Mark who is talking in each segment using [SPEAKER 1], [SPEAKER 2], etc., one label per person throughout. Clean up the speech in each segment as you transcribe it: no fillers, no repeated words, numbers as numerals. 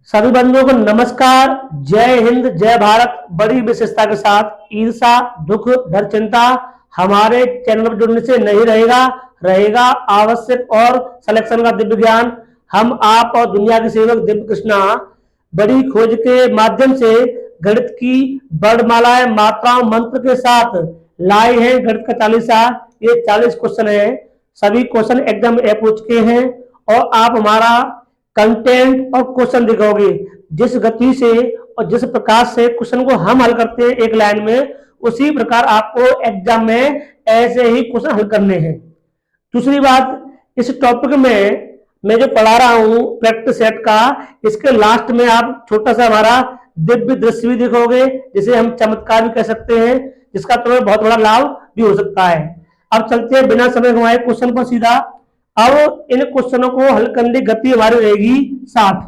[SPEAKER 1] सभी बंधुओं को नमस्कार। जय हिंद, जय भारत। बड़ी विशेषता के साथ ईर्षा, दुख, डर, चिंता हमारे चैनल पर जुड़ने से नहीं रहेगा। रहेगा आवश्यक और सिलेक्शन का दिव्य ज्ञान। हम आप और दुनिया के सेवक दिव्य कृष्णा बड़ी खोज के माध्यम से गणित की वर्णमालाएं, मात्राओं, मंत्र के साथ लाए हैं गणित का चालीसा। ये 40 क्वेश्चन है। सभी क्वेश्चन एकदम ऐप हो चुके हैं और आप हमारा कंटेंट और क्वेश्चन दिखाओगे। जिस गति से और जिस प्रकार से क्वेश्चन को हम हल करते हैं एक लाइन में, उसी प्रकार आपको एग्जाम में ऐसे ही क्वेश्चन हल करने हैं। दूसरी बात, इस टॉपिक में मैं जो पढ़ा रहा हूं प्रैक्टिस सेट का, इसके लास्ट में आप छोटा सा हमारा दिव्य दृश्य भी दिखोगे, जिसे हम चमत्कार भी कह सकते हैं, जिसका तुम्हें बहुत बड़ा लाभ भी हो सकता है। अब चलते हैं बिना समय गंवाए क्वेश्चन पर सीधा। अब इन क्वेश्चनों को हल करने की गति हमारी रहेगी 60,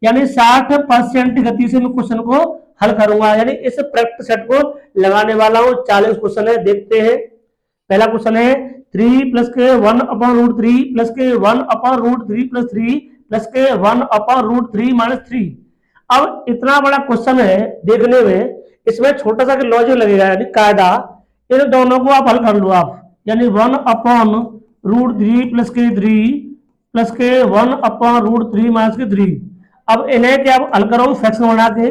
[SPEAKER 1] यानी 60% गति से मैं क्वेश्चन को हल करूंगा। यानी इस प्रैक्टिस सेट को लगाने वाला हूं। 40 क्वेश्चन है, देखते हैं। पहला क्वेश्चन है 3 प्लस के 1/√3 प्लस के 1/√3 प्लस 3 प्लस के 1/√3 माइनस 3। अब इतना बड़ा क्वेश्चन है देखने में, इसमें छोटा सा लॉजिक लगेगा, यानी कायदा। इन दोनों को आप हल कर लो आप, यानी 1/√3 प्लस के 3 प्लस के 1/√3 माइनस के 3। अब इन्हें क्या हल करो फ्रैक्शन बना के।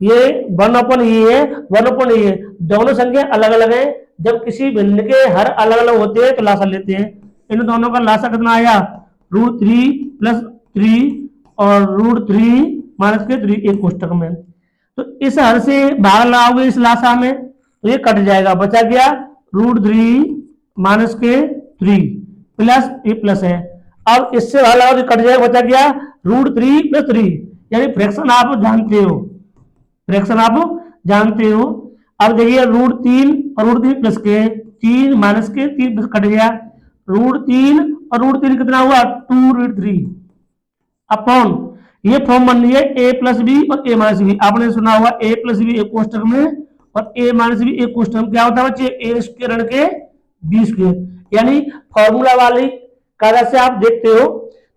[SPEAKER 1] ये 1 ये है, 1 ये है, दोनों संख्या अलग अलग है। जब किसी भिन्न के हर अलग अलग होते हैं तो लासा लेते हैं। इन दोनों का लासा कितना आया, √3 प्लस 3 और √3 माइनस के 3 एक कोष्टक में। तो इस हर से भाग लगाओगे इस लासा में तो ये कट जाएगा, बचा गया √3 माइनस के 3 प्लस ये प्लस है। अब इससे भाग लगाओ कट जाएगा, बचा गया √3 प्लस 3। यानी फ्रैक्शन आप जानते हो, फ्रैक्शन आप जानते हो। अब देखिए √3 और √3 प्लस के 3 माइनस के 3 प्लस कट गया, √3 और √3 कितना हुआ 2√3 अपॉन ये फॉर्म बन रही है a प्लस बी और a माइनस बी। आपने सुना होगा a प्लस बी एक कोष्टक में और a माइनस बी एक कोष्टक में। क्या होता है बच्चे, a स्क्वायर ऋण के b स्क्वायर। यानी फॉर्मूला वाली कायदा से आप देखते हो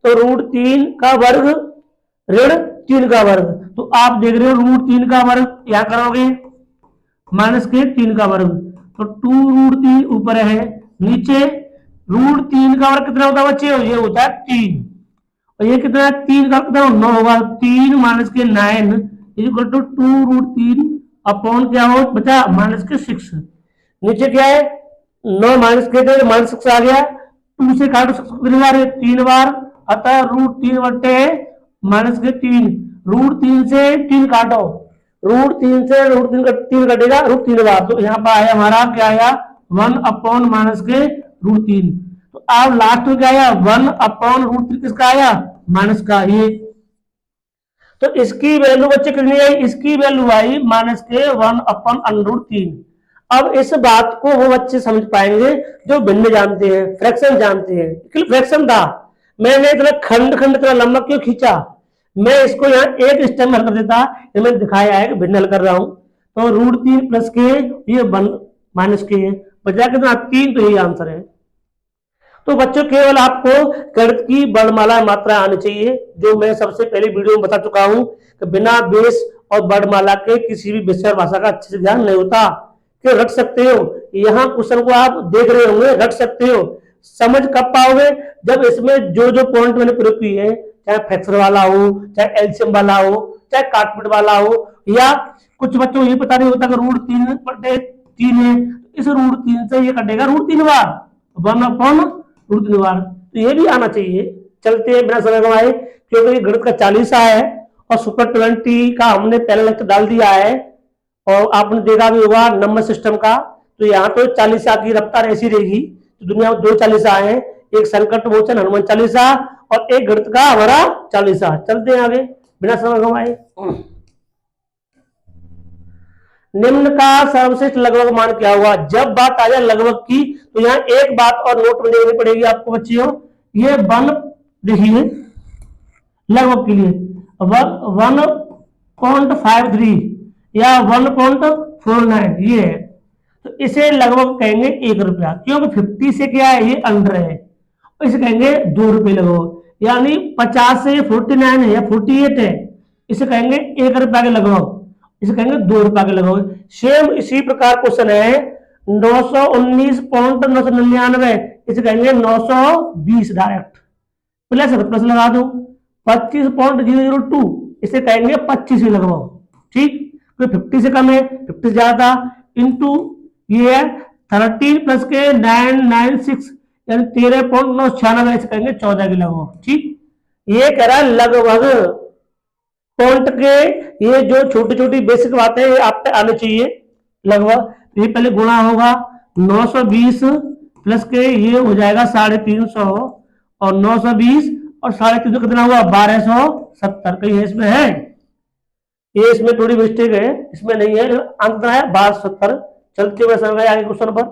[SPEAKER 1] तो √3 का वर्ग ऋण 3 का वर्ग, तो आप देख रहे हो √3 का वर्ग यहाँ करोगे माइनस के 3 का वर्ग, तो 2√3 ऊपर है, नीचे √3 का वर्ग कितना होता है बच्चे, ये होता है 3 और ये कितना है 3 का कितना 9 होगा। 3 माइनस के 9 इक्वल टू 2√3 अपॉन क्या हो बचा माइनस के 6। नीचे क्या है 9 माइनस के माइनस 6 आ गया, 2 से काटो 6 कितनी बार है 3 बार, अतः √3 बटे माइनस के 3। √3 से 3 काटो, √3 से √3 कटेगा √3 बार, तो यहाँ पर आया हमारा क्या आया 1 अपॉन माइनस के √3। तो अब लास्ट में क्या आया 1/√3 किसका आया माइनस का ये। तो इसकी वैल्यू बच्चे कितनी आई, इसकी वैल्यू आई माइनस के 1/√3। अब इस बात को वो बच्चे समझ पाएंगे जो भिन्न जानते हैं, फ्रैक्शन जानते हैं। फ्रैक्शन था, मैंने इतना खंड खंड इतना लंबा क्यों खींचा, मैं इसको यहाँ एक स्टेप में हल कर देता। ये मैं दिखाया है कि भिन्न हल कर रहा हूं। तो √3 प्लस के ये 1 माइनस के है, बचा कितना 3, तो यही आंसर है। तो बच्चों केवल आपको गणित की वर्णमाला मात्रा आनी चाहिए, जो मैं सबसे पहले वीडियो में बता चुका हूं कि बिना बेस और वर्णमाला के किसी भी विषय भाषा का अच्छे से ध्यान नहीं होता। कि रख सकते हो, यहाँ क्वेश्चन को आप देख रहे होंगे, रख सकते हो। समझ कब पाओगे, जब इसमें जो जो पॉइंट मैंने प्रयोग की है, चाहे फ्रैक्शन वाला हो, चाहे एलसीएम वाला हो, चाहे काटपीट वाला हो, या कुछ बच्चों को ये पता नहीं होता कि √3 बटे 3 है, इस √3 से ये कटेगा √3 बार 1/√3 बार, तो ये भी आना चाहिए। चलते हैं बिना समय गंवाए, क्योंकि गणित का 40 है और सुपर 20 का हमने पहले लेक्चर डाल दिया है और आपने देखा भी होगा नंबर सिस्टम का। तो यहाँ तो 40 की रफ्तार ऐसी रहेगी। तो दुनिया में 2 40 है, एक संकट मोचन हनुमान 40 और एक गणित का हमारा 40। चलते हैं आगे बिना समय गंवाए। निम्न का सर्वश्रेष्ठ लगभग मान क्या होगा। जब बात आ जाए लगभग की, तो यहाँ एक बात और नोट में देखनी पड़ेगी आपको बच्चियों, ये 1 देखिए लगभग के लिए 1.53 या 1.49 ये है, तो इसे लगभग कहेंगे 1 रुपया, क्योंकि 50 से क्या है ये अंडर है, इसे कहेंगे 2 रुपये लगभग। यानी 50 से 49 है या 48 है, इसे कहेंगे 1 रुपया के लगभग, इसे कहेंगे 2 रुपया के लगभग। सेम इसी प्रकार क्वेश्चन है 919.999, इसे कहेंगे 920 डायरेक्ट, प्लस प्लस लगा दो। 25.002, इसे कहेंगे 25 लगभग, ठीक। तो 50 से कम है, 50 से ज्यादा, इंटू ये है 13 प्लस के 996 यानी 13.996, इसे कहेंगे 14 के लगभग, ठीक। ये कह रहा है लगभग। पॉइंट के ये जो छोटी छोटी बेसिक बातें ये आप पे आनी चाहिए। लगभग ये पहले गुणा होगा 920 प्लस के ये हो जाएगा 350, और 920 और 350 कितना हुआ 1270, कहीं इसमें है, ये इसमें थोड़ी मिस्टेक है, इसमें नहीं है, अंक है 1270। चलते हुए समय आगे क्वेश्चन पर।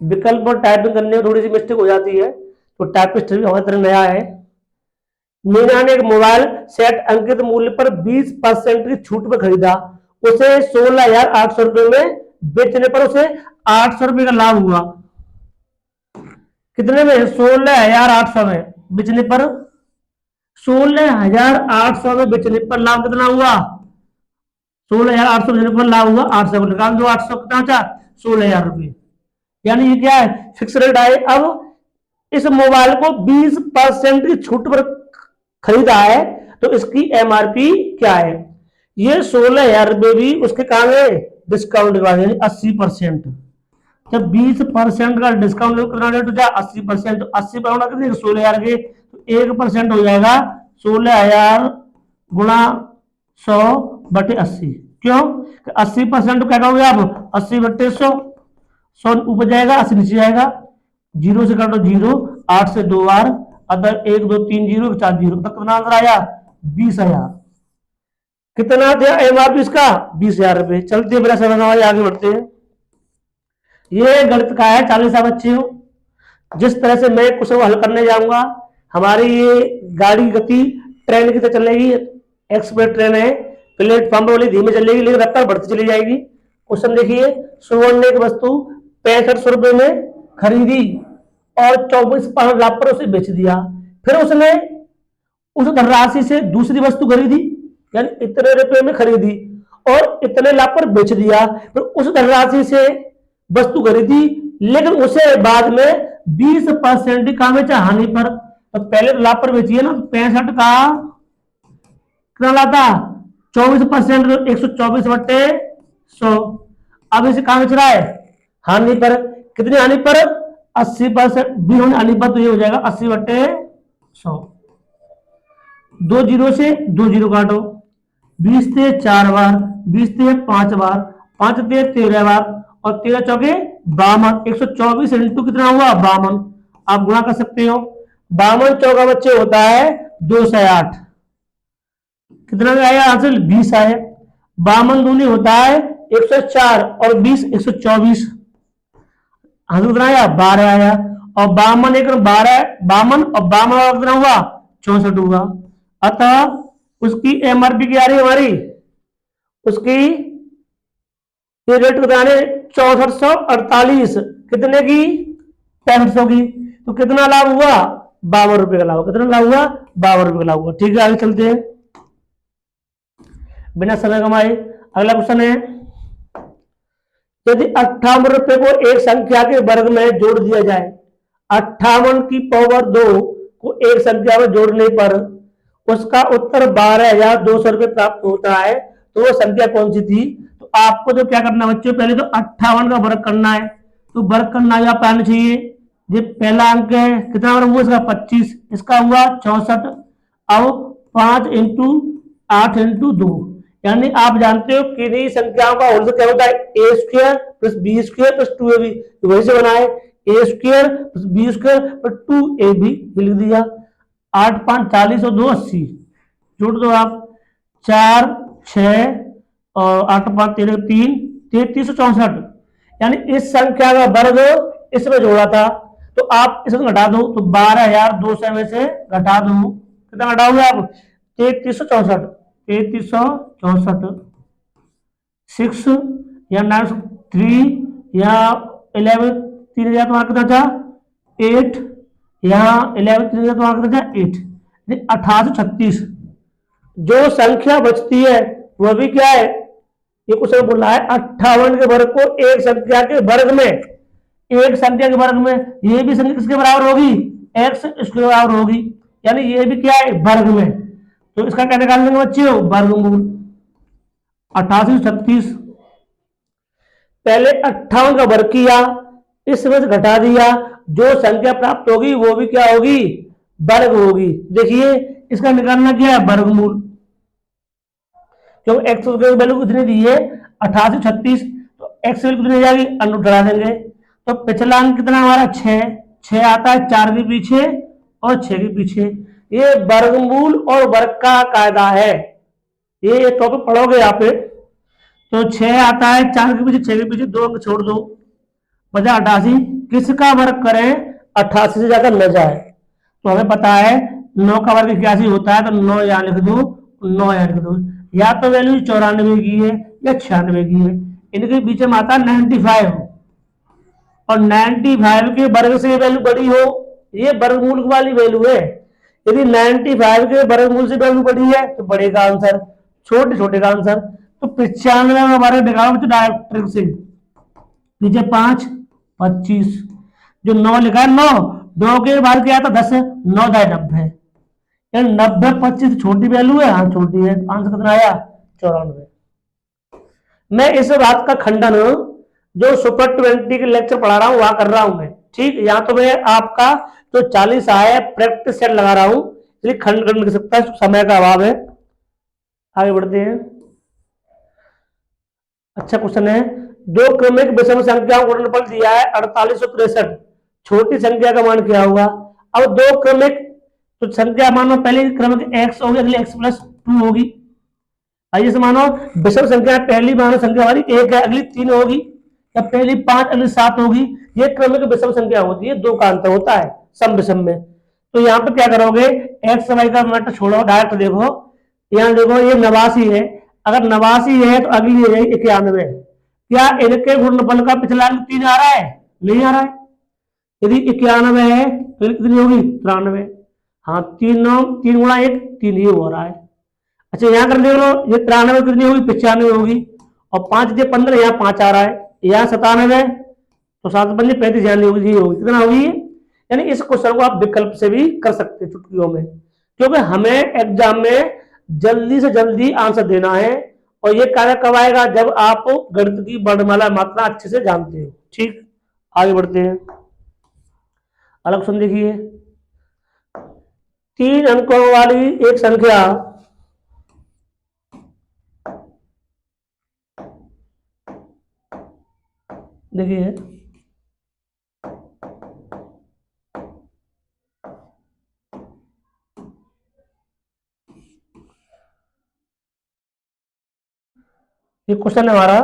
[SPEAKER 1] विकल्प और टाइपिंग करने में थोड़ी सी मिस्टेक हो जाती है, तो टाइपिस्ट भी हमारी तरह नया है। मीना ने एक मोबाइल सेट अंकित मूल्य पर 20% की छूट पर खरीदा, उसे 16,800 रुपए में बेचने पर उसे 800 रुपए का लाभ हुआ। कितने में? 16,800 में बेचने पर, 16,800 में बेचने पर लाभ कितना हुआ? 16,800 बेचने पर लाभ हुआ 800। निकाल दो 800 कितना था? 16,000 रुपये। यानी ये क्या है? फिक्स रेट आए। अब इस मोबाइल को 20% की छूट पर खरीदा है, तो इसकी एमआरपी क्या है? ये 16,000 रुपये भी उसके काम है डिस्काउंट के बाद, यानी 80%। जब 20% का डिस्काउंट कितना रेट हो जाए 80%, तो 80% कितने 16,000 के, तो 1% हो जाएगा 16,000 गुणा 100/80। क्यों? 80% क्या कहोगे आप? 80/100, 100 ऊपर जाएगा 80 नीचे जाएगा, 0 से काटो 0, 8 से 2 बार, अदर 1 2 3 0 4 0 तक कितना आंसर आया? 20,000। कितना दिया एमआरपी इसका? 20,000 रुपए। चलते हैं, बड़ा समय आगे बढ़ते हैं। ये गणित का है 40 बच्चियों। जिस तरह से मैं क्वेश्चन हल करने जाऊंगा, हमारी ये गाड़ी गति ट्रेन की तरह चलेगी, एक्सप्रेस ट्रेन है, प्लेटफॉर्म पर वाली धीमे चलेगी लेकिन रफ्तार बढ़ती चली जाएगी। क्वेश्चन देखिए, सुवर्ण ने एक वस्तु 6500 रुपए में खरीदी और 24 लाख पर उसे बेच दिया। फिर उसने उस धनराशि से दूसरी वस्तु खरीदी, यानी इतने रुपए में खरीदी और इतने लाख पर बेच दिया। फिर उस धनराशि से वस्तु खरीदी, लेकिन उसे बाद में 20% की काम हानि पर, तो पहले तो लाभ पर बेची है ना, 65 का कितना लाता? 24%, 124/100। अब इसे कहां बेच रहा है? हानि पर। कितनी हानि पर? 80%। भी हानि पर, तो ये हो जाएगा 80/100। 2 0 से 2 0 काटो, 20 से 4 बार, 20 से 5 बार, 5 से 13 बार, और 13 चौके 52। 124 इंटू कितना हुआ? 52। आप गुणा कर सकते हो। 52 चौका बच्चे होता है 208। कितना में आया आंसर? 20 आया। 52 दूनी होता है 104 और 20 124। आंसर कितना आया? 12 आया। और 52 एक 12, 52 और 52 कितना हुआ? 64 हुआ। अतः उसकी एमआरपी क्या आ रही है हमारी? उसकी ये रेट बताने 6448, कितने की? 6500 की। तो कितना लाभ हुआ? 52 रुपए का लाभ। कितना लाभ हुआ? 52 रुपए का लाभ हुआ। ठीक है, आगे चलते हैं बिना समय कमाए। अगला क्वेश्चन है, यदि 58 रुपए को एक संख्या के वर्ग में जोड़ दिया जाए, 58 की पावर 2 को एक संख्या में जोड़ने पर उसका उत्तर 12,200 रुपए प्राप्त होता है, तो वो संख्या कौन सी थी? तो आपको जो क्या करना है बच्चों, पहले तो 58 का वर्ग करना है, तो वर्ग करना या पाना चाहिए। ये पहला अंक है, कितना वर्ग हुआ इसका? 25, इसका हुआ 64। अब 5 इंटू 8 इंटू 2, यानी आप जानते हो किन्हीं संख्याओं का होल क्या होता है? A square plus B square plus 2ab। तो वही से बना है, A square plus B square plus 2ab लिख दिया। 8 5 40 और 2 80, जोड़ दो आप। 4 6 और 8 5 13 3 3364, यानी इस संख्या का वर्ग इसमें जोड़ा था, तो आप इसमें घटा दो, तो 12,200 में से घटा दो, कितना घटाओगे आप? 3364। 3364 6 या 9 3 या 11 3 हजार तुम्हारा कितना था? 8, यहाँ 11 3 हजार तुम्हारा कितना था? 8। 1836। जो संख्या बचती है वह भी क्या है, ये क्वेश्चन बोल रहा है 58 के वर्ग को एक संख्या के वर्ग में, एक संख्या के वर्ग में, ये भी संख्या किसके बराबर होगी, एक्स इसके बराबर होगी, यानी ये भी क्या है वर्ग में। तो इसका क्या निकाल लेंगे बच्चे, वर्गमूल। 88 36, पहले 58 का वर्ग किया, इसमें से घटा दिया, जो संख्या प्राप्त होगी वो भी क्या होगी, वर्ग होगी। देखिए इसका निकालना क्या है, वर्गमूल। क्योंकि एक्स की वैल्यू कितनी दी है 88 36, तो एक्स वैल्यू कितनी जाएगी, अंडर उठा देंगे। तो पिछला अंक कितना हमारा 6, 6 आता है 4 के पीछे और 6 के पीछे। ये वर्गमूल और वर्ग का कायदा है, ये टॉपिक पढ़ोगे यहाँ पे। तो 6 आता है 4 के पीछे 6 के पीछे 2 अंक छोड़ दो, बचा 88। किसका वर्ग करें 88 से ज्यादा न जाए। तो हमें पता है 9 का वर्ग 81 होता है, तो 9 यहाँ लिख दो, 9 यहाँ लिख दो। या तो वैल्यू 94 की है या 96 की है, इनके बीच में आता है 95, और 95 के वर्ग से वैल्यू बड़ी हो, ये वर्गमूल वाली वैल्यू है। यदि 95 के वर्गमूल से वैल्यू बड़ी है तो बड़े का आंसर, छोटे छोटे का आंसर। तो 95 का वर्ग निकालो तो डायरेक्ट से, नीचे 5 25, जो 9 लिखा है 9, 2 के बाद क्या था 10, 9 दाई 90, 90 25 छोटी वैल्यू है, हाँ छोटी है। आंसर कितना आया 94। मैं इस बात का खंडन जो सुपर 20 के लेक्चर पढ़ा रहा हूं वहां कर रहा हूं मैं, ठीक। यहाँ तो मैं आपका जो 40 आया है प्रैक्टिस सेट लगा रहा हूं, इसलिए खंड कर सकता है, समय का अभाव है। आगे बढ़ते हैं। अच्छा क्वेश्चन है, दो क्रमिक विषम संख्याओं का गुणनफल दिया है 4863, छोटी संख्या का मान क्या होगा। अब दो क्रमिक तो संख्या मानो, पहली क्रमिक x होगी, अगली x प्लस 2 होगी। आइए से मानो विषम संख्या, पहली मानो संख्या हमारी 1 है, अगली 3 होगी, या पहली 5 अगली 7 होगी। ये क्रमिक विषम संख्या होती है, दो का अंतर होता है सम विषम में। तो यहाँ पे क्या करोगे, एक्स वाई का मैटर छोड़ो, डायरेक्ट देखो। यहाँ देखो ये 89 है, अगर 89 है तो अगली है 91। क्या इनके गुणनफल का पिछला अंक 3 आ रहा है, नहीं आ रहा है। यदि 91 है तो कितनी होगी 93। हाँ 3 9 3 गुणा 1 3 ही हो रहा है। अच्छा यहाँ कर देख लो, ये 93 कितनी होगी 95 होगी, और 5 से 15 यहाँ 5 आ रहा है, यहाँ 97 तो 7 पंजे 35 यहाँ होगी, कितना होगी। यानी इस क्वेश्चन को आप विकल्प से भी कर सकते हैं चुटकियों में, क्योंकि हमें एग्जाम में जल्दी से जल्दी आंसर देना है। और ये कार्य कब आएगा, जब आप गणित की वर्णमाला मात्रा अच्छे से जानते हो, ठीक। आगे बढ़ते हैं। अगला क्वेश्चन देखिए, 3 अंकों वाली एक संख्या देखिए, ये क्वेश्चन है हमारा,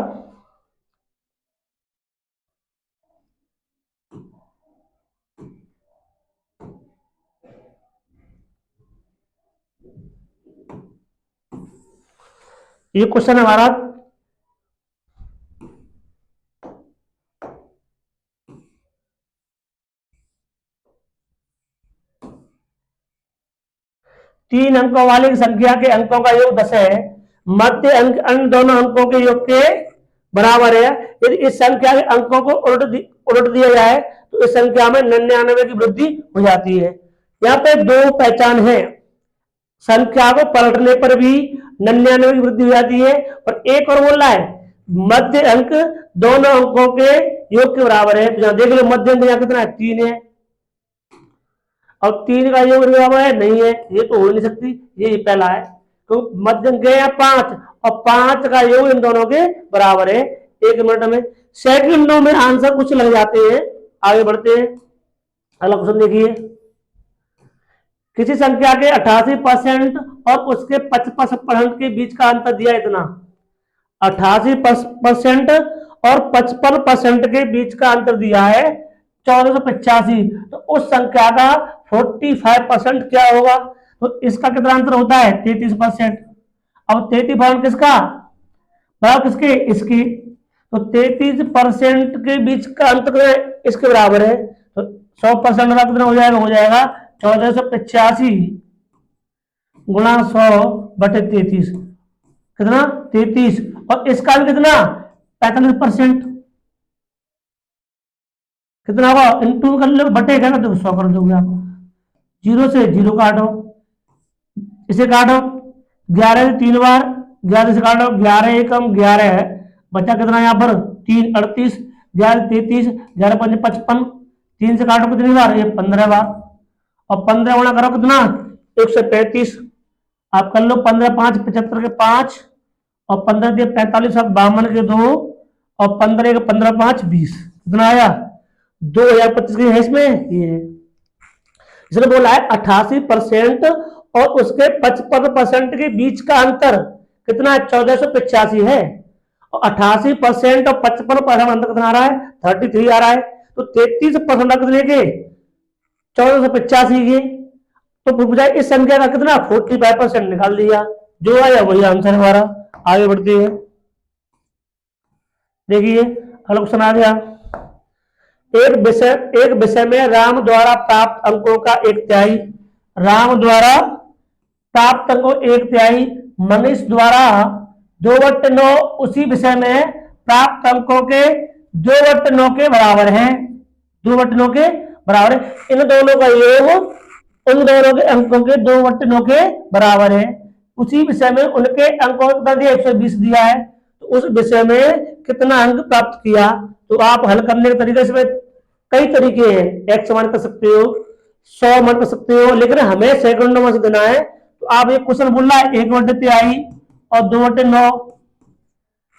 [SPEAKER 1] ये क्वेश्चन है हमारा 3 अंकों वाली संख्या के अंकों का योग 10 है, मध्य अंक अन्य दोनों अंकों के योग के बराबर है। यदि इस संख्या के अंकों को उलट दिया जाए तो इस संख्या में 99 की वृद्धि हो जाती है। यहाँ पे दो पहचान है, संख्या को पलटने पर भी 99 की वृद्धि हो जाती है, और एक और बोल रहा है मध्य अंक दोनों अंकों के योग के बराबर है। तो देख लो मध्य अंक यहाँ कितना है 3 है, और 3 का योग बराबर है नहीं है, ये तो हो नहीं सकती, ये पहला है। तो मध्य अंक है 5, और 5 का योग इन दोनों के बराबर है। 1 मिनट में, सेकंडों में आंसर कुछ लग जाते हैं। आगे बढ़ते हैं। अगला क्वेश्चन देखिए, किसी संख्या के 88% और उसके 55% के बीच का अंतर दिया इतना। 88% और 55% के बीच का अंतर दिया है 1485, तो उस संख्या का 45% क्या होगा। तो इसका कितना अंतर होता है 33%। अब 33% किसका बराबर, किसके, इसकी। तो 33% के बीच का अंतर इसके बराबर है, तो 100% का कितना हो जाएगा 1485 गुणा 100/33, कितना 33, और इसका भी कितना 45%, कितना होगा इंटू कर लो, बटे क्या कर दो 100 कर दोगे आप, 0 से 0 काटो, इसे काटो, 11 से 3 बार, 11 से काटो, 11 एकम 11 है, बचा कितना यहाँ पर 3 38, 11 33, 11 5 55, 3 से काटो कितनी बार, ये 15 बार, और 15 गुणा करो कितना 135, आप कर लो 15 5 75 के 5, और 15 दिए 45 7 52 के 2, और 15 के 15 5 20, कितना आया 2025 की है इसमें ये है। इसने बोला है 88% और उसके 55% के बीच का अंतर कितना है 1485 है, और 88% और 55% अंतर कितना आ रहा है 33 आ रहा है, तो 33% कितने के 1485 के, तो पूछा इस संख्या का कितना 45% निकाल दिया, जो आया वही आंसर हमारा। आगे बढ़ते हैं, देखिए अगला क्वेश्चन आ गया। एक विषय में राम द्वारा प्राप्त अंकों का 1/3, राम द्वारा प्राप्त अंकों 1/3, मनीष द्वारा 2/9 उसी विषय में प्राप्त अंकों के 2/9 के बराबर है, 2/9 के बराबर है, इन दोनों का योग उन दोनों के अंकों के 2/9 के बराबर है, उसी विषय में उनके अंकों का दिया 120 दिया है, तो उस विषय में कितना अंक प्राप्त किया, तो आप हल करने के तरीके से कई तरीके हैं, x मान कर सकते हो, 100 मान कर सकते हो, लेकिन हमें सेकंडों में से देना है, तो आप एक क्वेश्चन बोल रहा है 1/3 और 2/9,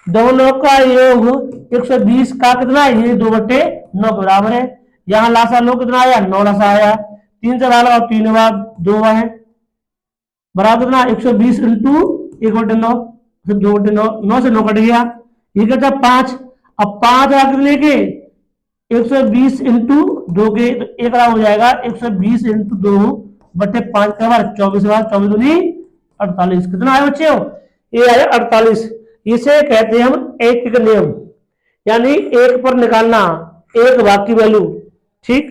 [SPEAKER 1] दोनों का योग 120 का कितना है, ये 2/9 के बराबर है, यहाँ लासा लो कितना आया 9 लासा आया, 3 से डाला और 3 बार 2 है, बराबर कितना 120 इंटू 1/9, 2/9, 9 से 9 कट गया, ये कहता 5, अब 5 आ कितने के 120 इंटू 2 के, तो एक हो जाएगा 120 इंटू 2/5 के बार 24 बार, 24 दूनी 48, कितना आया बच्चे हो, ये आया 48, इसे कहते हैं हम एक का नियम, यानी एक पर निकालना एक भाग की वैल्यू। ठीक,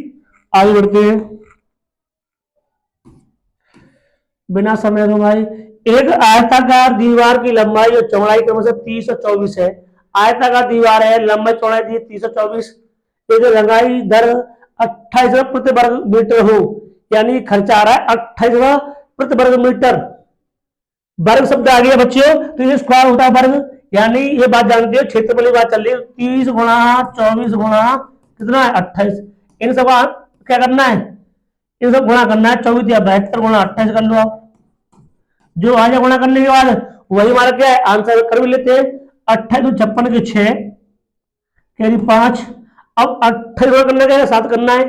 [SPEAKER 1] आगे बढ़ते हैं बिना समय गंवाए। एक आयताकार दीवार की लंबाई और चौड़ाई क्रमशः 30 और 24 है, आयताकार दीवार है, लंबाई चौड़ाई दी 30 और 24, यदि रंगाई दर 28 प्रति वर्ग मीटर हो, यानी खर्चा आ रहा है 28 प्रति वर्ग मीटर, वर्ग शब्द आ गया बच्चों, तो ये स्क्वायर होता है वर्ग, यानी ये बात जानते हो क्षेत्रफल की बात चल रही है, 30 गुणा 24 गुणा कितना है 28, इन सब क्या करना है, इन सब गुणा करना है, 24 या 72 गुणा 28 कर लो आप, जो आ जाए गुणा करने के बाद वही हमारा क्या है आंसर कर भी लेते हैं, 28 56 के 6 कैरी 5, अब 28 गुणा करना क्या है 7 करना है,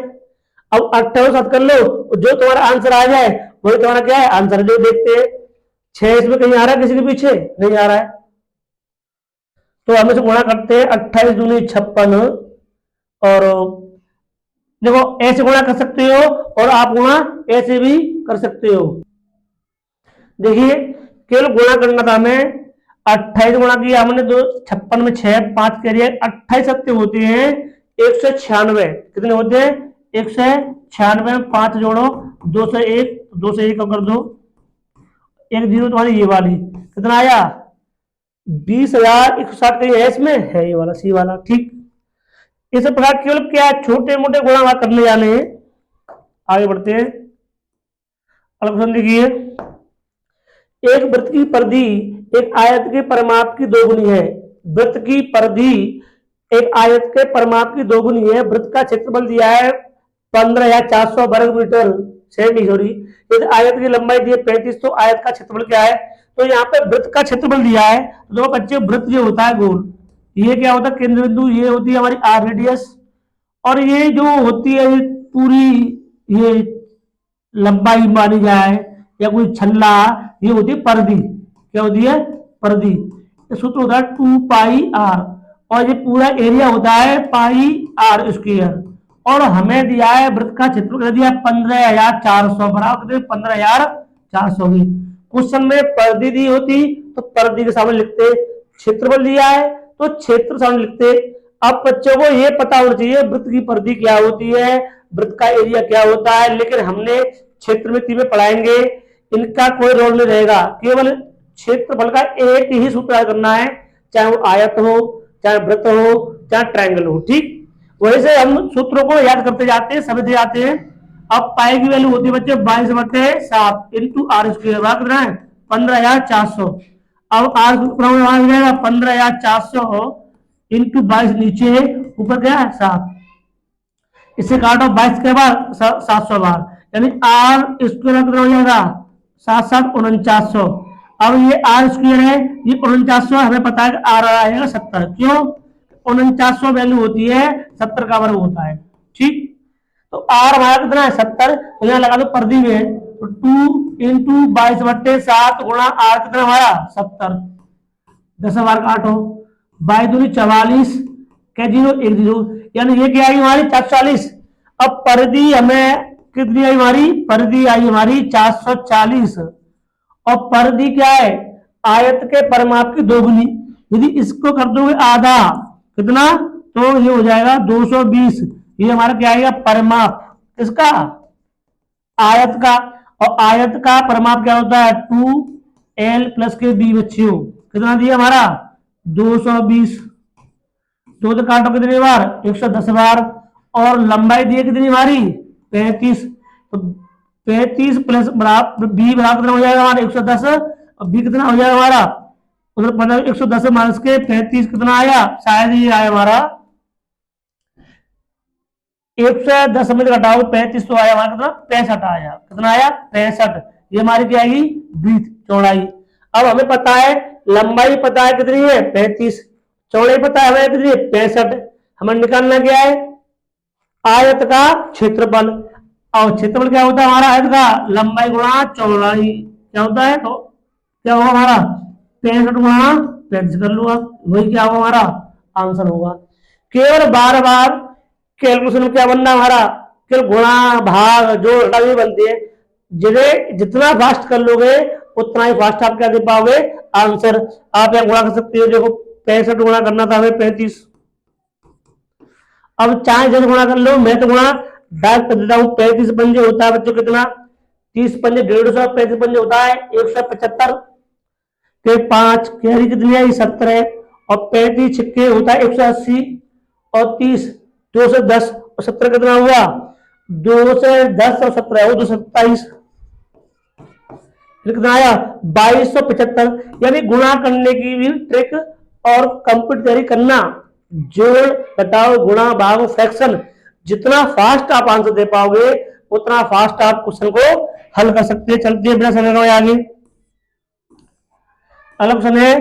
[SPEAKER 1] अब 28 7 कर लो, जो तुम्हारा आंसर आ जाए वही तुम्हारा क्या है आंसर, जो देखते हैं 6 इसमें कहीं आ रहा है किसी के पीछे नहीं आ रहा है, तो हम इसे गुणा करते हैं 28 दूनी 56, और देखो ऐसे गुणा कर सकते हो और आप गुणा ऐसे भी कर सकते हो, देखिए केवल गुणा करना था हमें, 28 गुणा किया हमने, 56 में 6 5 करिए, 28 सत्य होते हैं 196, कितने होते हैं 196 में 5 जोड़ो 201, 201 कर दो, एक जीरो तुम्हारी ये वाली कितना आया 20,160 कहीं है इसमें, है ये वाला सी वाला। ठीक, इस प्रकार केवल क्या छोटे मोटे गुणा करने जाने हैं। आगे बढ़ते हैं, अगला क्वेश्चन देखिए, एक वृत्त की परिधि एक आयत के परिमाप की दोगुनी है, वृत्त की परिधि एक आयत के परिमाप की दोगुनी है, वृत्त का क्षेत्रफल दिया है 15 या 400 वर्ग मीटर, सॉरी, यदि आयत की लंबाई दी है 35, तो आयत का क्षेत्रफल क्या है, तो यहाँ पे वृत्त का क्षेत्रफल दिया है, तो बच्चे वृत्त जो होता है गोल, ये क्या होता है केंद्र बिंदु, ये होती है हमारी आर रेडियस, और ये जो होती है पूरी ये लंबाई मानी जाए या कोई छल्ला, ये होती है परिधि, क्या होती है परिधि, सूत्र होता है 2πr, और ये पूरा एरिया होता है πr स्क्वायर, और हमें दिया है वृत्त का क्षेत्रफल दिया 15,400 बराबर 15,400 की, क्वेश्चन में परिधि दी होती तो परिधि के सामने लिखते, क्षेत्रफल दिया है तो क्षेत्र सामने लिखते। अब बच्चों को ये पता होना चाहिए वृत्त की परिधि क्या होती है, वृत्त का एरिया क्या होता है, लेकिन हमने क्षेत्रमिति में पढ़ाएंगे इनका कोई रोल नहीं रहेगा, केवल क्षेत्रफल का एक ही सूत्र याद करना है, चाहे वो आयत हो, चाहे वृत्त हो, चाहे ट्रायंगल हो। ठीक, वैसे से हम सूत्रों को याद करते जाते हैं, समझते जाते हैं। अब पाई की वैल्यू होती है बच्चे 22/7 इंटू आर स्क्वायर, कितना है 15,400। अब आर आ जाएगा 15,400 इंटू 22, नीचे ऊपर क्या है 7, इससे काटो 22 के बाद 700 बार, यानी आर स्क्वायर कितना हो जाएगा 7/7 = 4900। अब ये आर स्क्वायर है, ये 4900, हमें पता है कि आर आएगा 70। क्यों? 4900 वैल्यू होती है 70 का वर्ग होता है। ठीक, तो आर हमारा कितना है 70, तो यहाँ लगा दो परदी में, तो 2 इंटू 22/7 गुणा आर कितना हमारा 70, 10 बार काटो, 22 दूनी 44 क्या 0 1 0, यानी ये क्या आई हमारी 440। अब परिधि हमें कितनी आई हमारी, परिधि आई हमारी 440, और परिधि क्या है आयत के परिमाप की दोगुनी। यदि इसको कर दोगे आधा कितना, तो ये हो जाएगा 220। ये हमारा क्या आएगा परिमाप किसका, आयत का, और आयत का परिमाप क्या होता है 2l + के b बच्चियों, कितना दिया हमारा 220। दो तो काटो कितनी बार 110 बार, और लंबाई दी कितनी हमारी 35, तो 35 प्लस बी बराबर कितना हो जाएगा हमारा 110, और बी कितना हो जाएगा हमारा उधर 110 माइनस के 35 कितना आया, शायद ये आया हमारा 110 में घटाओ 35, तो आया हमारा कितना 65 आया, कितना आया 65। ये हमारी क्या आएगी ब्रीथ चौड़ाई। अब हमें पता है लंबाई पता है कितनी है 35, चौड़ाई पता है हमें कितनी है 65। हमें निकालना क्या है आयत का क्षेत्रफल, और क्षेत्रफल क्या होता है हमारा आयत का लंबाई गुणा चौड़ाई, क्या होता है तो क्या होगा हमारा 65 गुणा 35 कर लो आप, वही क्या होगा हमारा आंसर होगा। केवल बार बार कैलकुलेशन में क्या बनना हमारा, केवल गुणा भाग जोड़ घटा भी बनती है, जिन्हें जितना फास्ट कर लोगे उतना ही फास्ट आप क्या दे पाओगे आंसर। आप यहाँ गुणा कर सकते हो, देखो 65 गुणा करना था हमें 35, अब चाहे जैसे गुणा कर लो, मैं तो गुणा डायरेक्ट कर देता हूँ। 35 पंजे होता है बच्चों कितना 30 पंजे 150, 35 पंजे होता है 175 के 5 कैरी कितनी आई 70 है, और 35 छक्के होता है 180, और 30 2 से 10 और 70 कितना हुआ 2 से 10 और 17 हो 227, कितना आया 2275। यानी गुणा करने की भी ट्रिक और कंप्यूटर तैयारी करना, जोड़ घटाओ गुणा भाग फ्रैक्शन, जितना फास्ट आप आंसर दे पाओगे उतना फास्ट आप क्वेश्चन को हल कर सकते हैं। चलते हैं बिना समय गवाए आगे। अगला क्वेश्चन है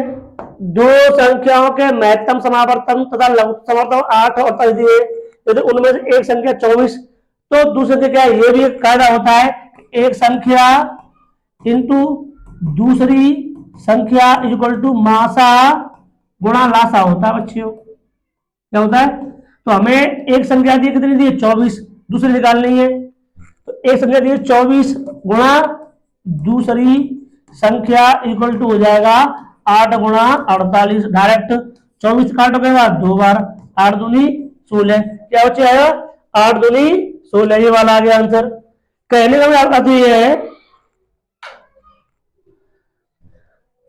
[SPEAKER 1] दो संख्याओं के महत्तम समावर्तन तथा लघुत्तम समावर्तन 8 और 48 दिए, यदि उनमें से एक संख्या 24 तो दूसरी संख्या क्या है। ये भी एक कायदा होता है, एक संख्या इंटू दूसरी संख्या इक्वल टू मासा गुणा लासा होता है बच्चियों। क्या होता है, तो हमें एक संख्या दी कितनी दी 24, दूसरी निकालनी है, तो एक संख्या दी 24 गुणा दूसरी संख्या इक्वल टू हो जाएगा 8 गुणा 48, डायरेक्ट 24 काटोगे बाद 2 बार, 8 दूनी 16, क्या बच्चे आएगा 8 दूनी 16, ये वाला आ गया आंसर। कहने का बात ये है,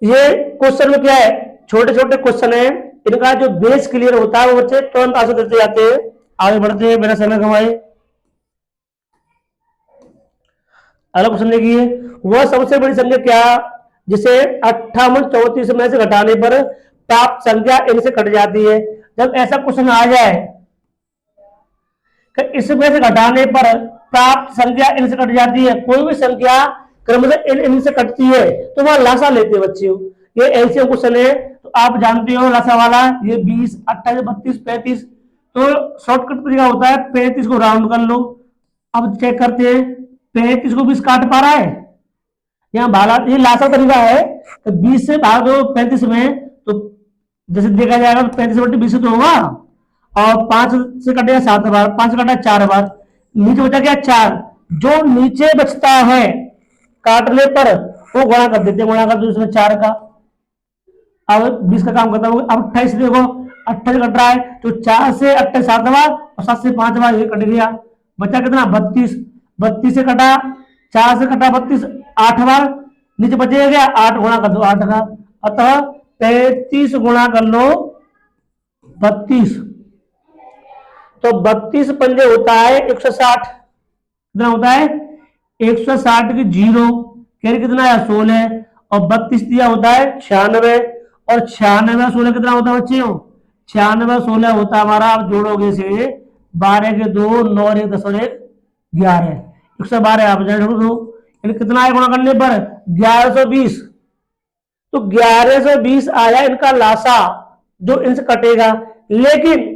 [SPEAKER 1] ये क्वेश्चन में क्या है छोटे छोटे क्वेश्चन है, इनका जो बेस क्लियर होता है वो बच्चे तुरंत आंसर देते जाते हैं। आगे बढ़ते हैं बिना समय गंवाए। अगला क्वेश्चन देखिए, वह सबसे बड़ी संख्या क्या जिसे 58 34 में से घटाने पर प्राप्त संख्या इनसे कट जाती है। जब ऐसा क्वेश्चन आ जाए कि इसमें से घटाने पर प्राप्त संख्या इनसे कट जाती है, कोई भी संख्या क्रमशः इनसे कटती है तो वह लासा लेते हैं बच्चियों। ये ऐसे क्वेश्चन है, तो आप जानते हो लासा वाला, ये 20 28 32 35, तो शॉर्टकट तरीका होता है 35 को राउंड कर लो। अब चेक करते हैं 35 को 20 काट पा रहा है, यहाँ भाला, ये लासा तरीका है, तो 20 से भाग दो 35 में, तो जैसे देखा जाएगा तो 35 बटे 20 तो होगा, और 5 से कटेगा 7 बार, 5 से कटा 4 बार, नीचे बचा क्या 4, जो नीचे बचता है काटने पर वो गुणा कर देते हैं, गुणा कर दो इसमें 4 का। अब 20 का काम खत्म हो गया। अब 28 देखो 28 कट रहा है, तो 4 से 28 7 बार और 7 से 5 बार ये कट गया, बचा कितना 32, 32 से कटा 4 से कटा 32, 8 बार नीचे बचेगा क्या, 8 गुणा कर दो 8 का, अतः 33 गुणा कर लो 32, तो 32 पंजे होता है 160, कितना होता है 160 की जीरो, कैरी कितना है 16, और 32 दिया होता है 96, और 96 16 कितना होता है बच्चे, 96 16 होता है हमारा, आप जोड़ोगे से 12 के 2 9 1 10 और 1 11, 112 आप दो, कितना है गुणा करने पर 1120, तो 1120 आया इनका लासा जो इनसे कटेगा, लेकिन